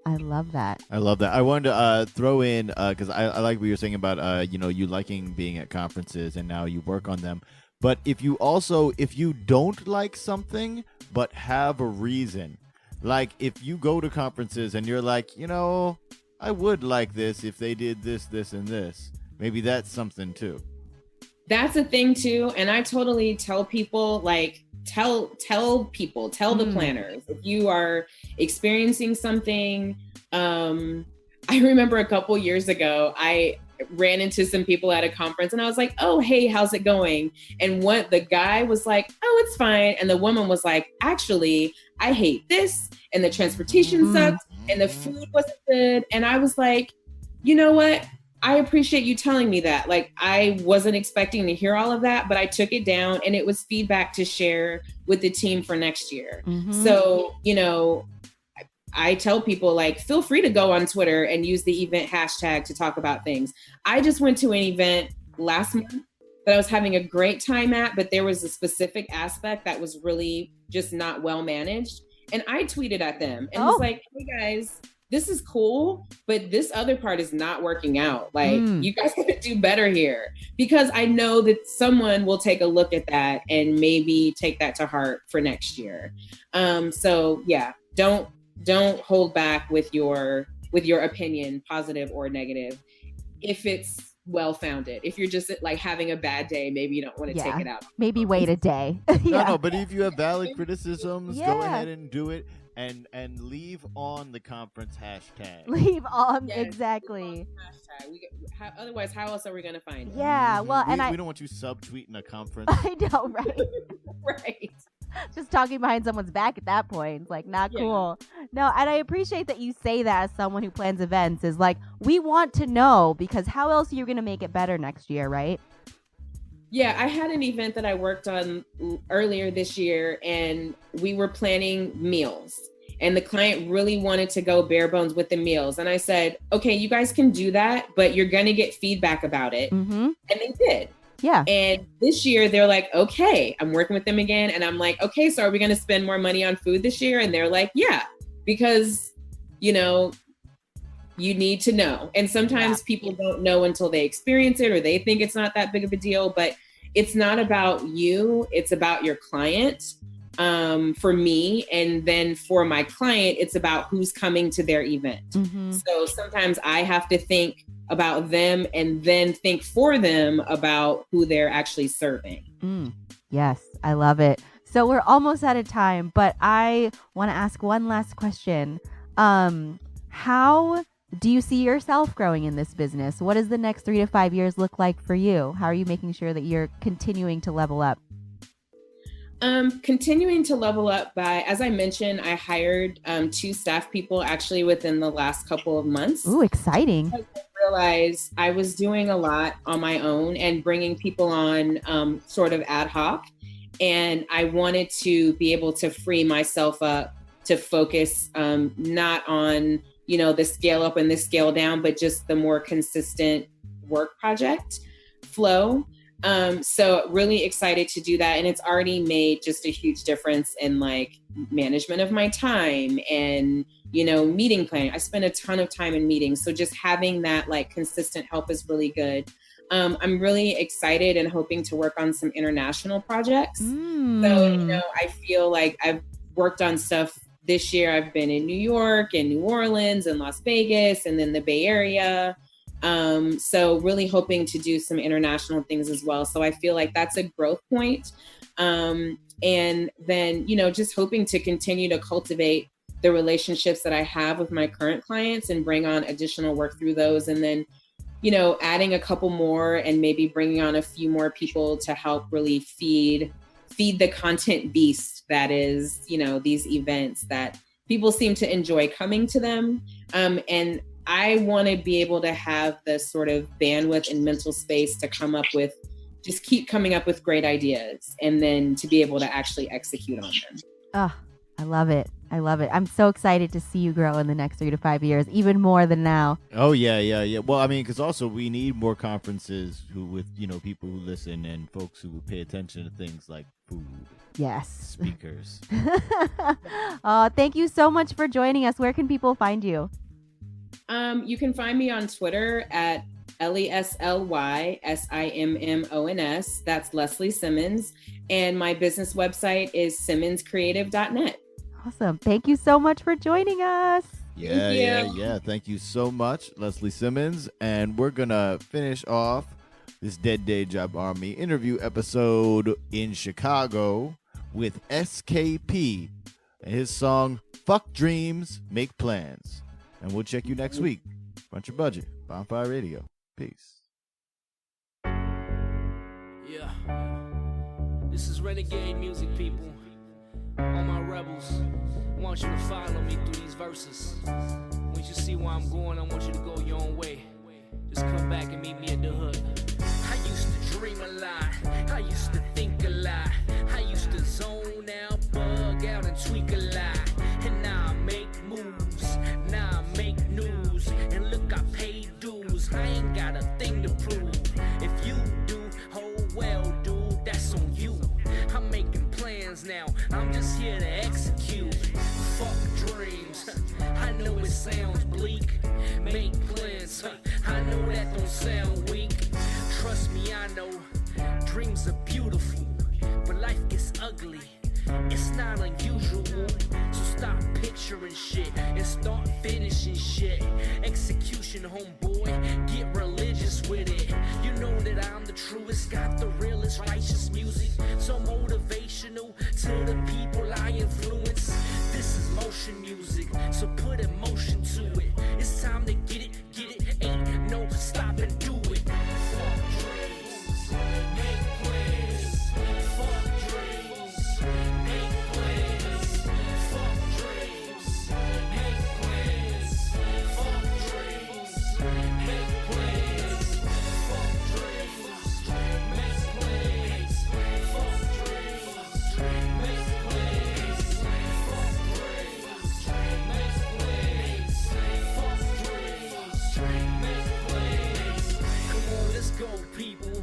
I love that. I love that. I wanted to throw in, because I like what you're saying about, you know, you liking being at conferences and now you work on them. But if you don't like something, but have a reason, like if you go to conferences and you're like, you know, I would like this if they did this, this, and this. Maybe that's something too. That's a thing too. And I totally tell people, like, tell the planners, if you are experiencing something. I remember a couple years ago, I ran into some people at a conference and I was like, oh, hey, how's it going? And the guy was like, oh, it's fine. And the woman was like, actually, I hate this. And the transportation sucks. And the food wasn't good. And I was like, you know what? I appreciate you telling me that. Like, I wasn't expecting to hear all of that, but I took it down and it was feedback to share with the team for next year. So, you know, I tell people, like, feel free to go on Twitter and use the event hashtag to talk about things. I just went to an event last month that I was having a great time at, but there was a specific aspect that was really just not well managed. And I tweeted at them and was like, hey guys, this is cool, but this other part is not working out. Like, you guys gotta do better here, because I know that someone will take a look at that and maybe take that to heart for next year. So yeah, don't hold back with your opinion, positive or negative, if it's well-founded. If you're just like having a bad day, maybe you don't want to take it out. Maybe wait a day. No, but if you have valid criticisms, go ahead and do it. And leave on the conference hashtag. Leave on, exactly. Hashtag. Otherwise, how else are we going to find it? Yeah, well, we don't want you subtweeting a conference. I know, right? Right. Just talking behind someone's back at that point. It's like, not cool. No, and I appreciate that you say that as someone who plans events, is like, we want to know, because how else are you going to make it better next year, right? Yeah, I had an event that I worked on earlier this year, and we were planning meals. And the client really wanted to go bare bones with the meals. And I said, okay, you guys can do that, but you're going to get feedback about it. And they did. Yeah. And this year they're like, okay, I'm working with them again. And I'm like, okay, so are we going to spend more money on food this year? And they're like, yeah, because, you know, you need to know. And sometimes people don't know until they experience it, or they think it's not that big of a deal, but it's not about you. It's about your client. For me, and then for my client, it's about who's coming to their event. So sometimes I have to think about them and then think for them about who they're actually serving. Yes, I love it. So we're almost out of time, but I want to ask one last question. How do you see yourself growing in this business? What does the next 3 to 5 years look like for you? How are you making sure that you're continuing to level up? Continuing to level up by, as I mentioned, I hired 2 staff people actually within the last couple of months. Ooh, exciting. I'm realized I was doing a lot on my own and bringing people on sort of ad hoc. And I wanted to be able to free myself up to focus not on, the scale up and the scale down, but just the more consistent work project flow. So really excited to do that. And it's already made just a huge difference in like management of my time and, meeting planning. I spend a ton of time in meetings. So just having that like consistent help is really good. I'm really excited and hoping to work on some international projects. So, I feel like I've worked on stuff this year. I've been in New York and New Orleans and Las Vegas and then the Bay Area. So really hoping to do some international things as well. So I feel like that's a growth point. And then, just hoping to continue to cultivate the relationships that I have with my current clients and bring on additional work through those. And then, adding a couple more and maybe bringing on a few more people to help really feed the content beast that is, these events that people seem to enjoy coming to them. And I want to be able to have the sort of bandwidth and mental space to keep coming up with great ideas and then to be able to actually execute on them. Oh, I love it. I love it. I'm so excited to see you grow in the next 3 to 5 years, even more than now. Oh, yeah. Well, I mean, because also we need more conferences with people who listen and folks who pay attention to things like food. Yes. Speakers. Thank you so much for joining us. Where can people find you? You can find me on Twitter at LeslySimmons. That's Lesly Simmons. And my business website is SimmonsCreative.net. Awesome. Thank you so much for joining us. Yeah. Thank you so much, Lesly Simmons. And we're going to finish off this Dead Day Job Army interview episode in Chicago with SKP and his song, Fuck Dreams, Make Plans. And we'll check you next week. Bunch of Budget, Bonfire Radio. Peace. Yeah. This is renegade music, people. All my rebels, I want you to follow me through these verses. Once you see where I'm going, I want you to go your own way. Just come back and meet me at the hood. I used to dream a lot. I used to think a lot. I used to zone out, bug out, and tweak a lot. And now I make moves. Now I make news. And look, I paid dues. I ain't got a thing to prove. If you do, oh well, dude, that's on you. I'm making plans now. I'm just here to execute. Fuck dreams. I know it sounds bleak. Make plans. I know that don't sound weak. Trust me, I know. Dreams are beautiful, but life gets ugly. It's not unusual. So stop picturing shit and start finishing shit. Execution, homeboy. Get religious with it. You know that I'm the truest. Got the realest righteous music. So motivational to the people I influence. This is motion music, so put emotion to it. It's time to get it. Ain't no stop and do it. Fuck dreams, make plans. Fuck dreams, make plans. Fuck dreams, make plans. Fuck dreams, make plans. Fuck dreams, make plans. Fuck dreams, make plans. Fuck dreams, make plans. Fuck dreams, make plans. Come on, let's go, people.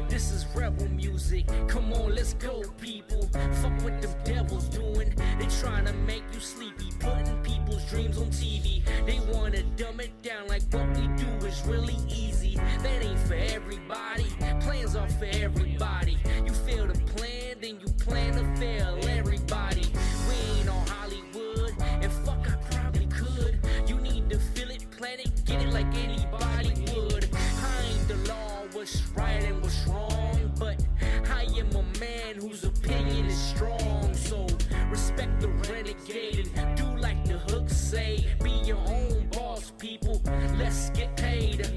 This is rebel music. Come on, let's go, people. Fuck what them devils doing. They trying to make you sleepy, putting people's dreams on TV. They wanna dumb it down like what we do is really easy. That ain't for everybody. Plans are for everybody. You fail to plan, then you plan to fail everybody. We ain't on Hollywood, and fuck, I probably could. You need to feel it, plan it, get it like anybody would. I ain't the law, what's right and what's wrong, but I am a man whose opinion is strong. So respect the renegade and do like the hooks say. Be your own boss, people. Let's get paid.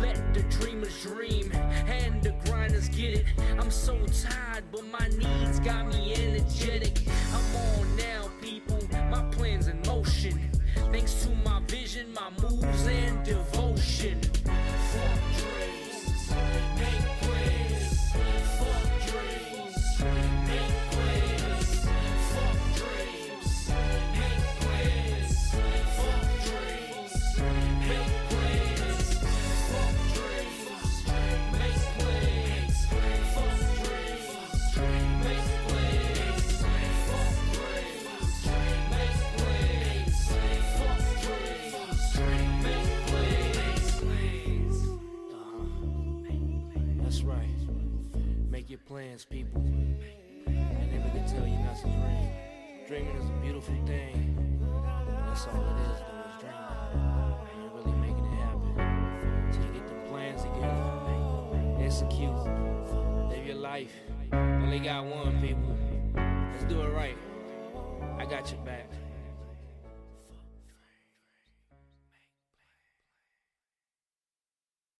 Let the dreamers dream and the grinders get it. I'm so tired, but my needs got me energetic. I'm on now, people. My plan's in motion. Thanks to my vision, my moves, and devotion. That's right. Make your plans, people. I never can tell you not to dream. Dreaming is a beautiful thing. That's all it is, though, is dreaming. You ain't really making it happen. So you get the plans together. Execute. Live your life. Only got one, people. Let's do it right. I got your back.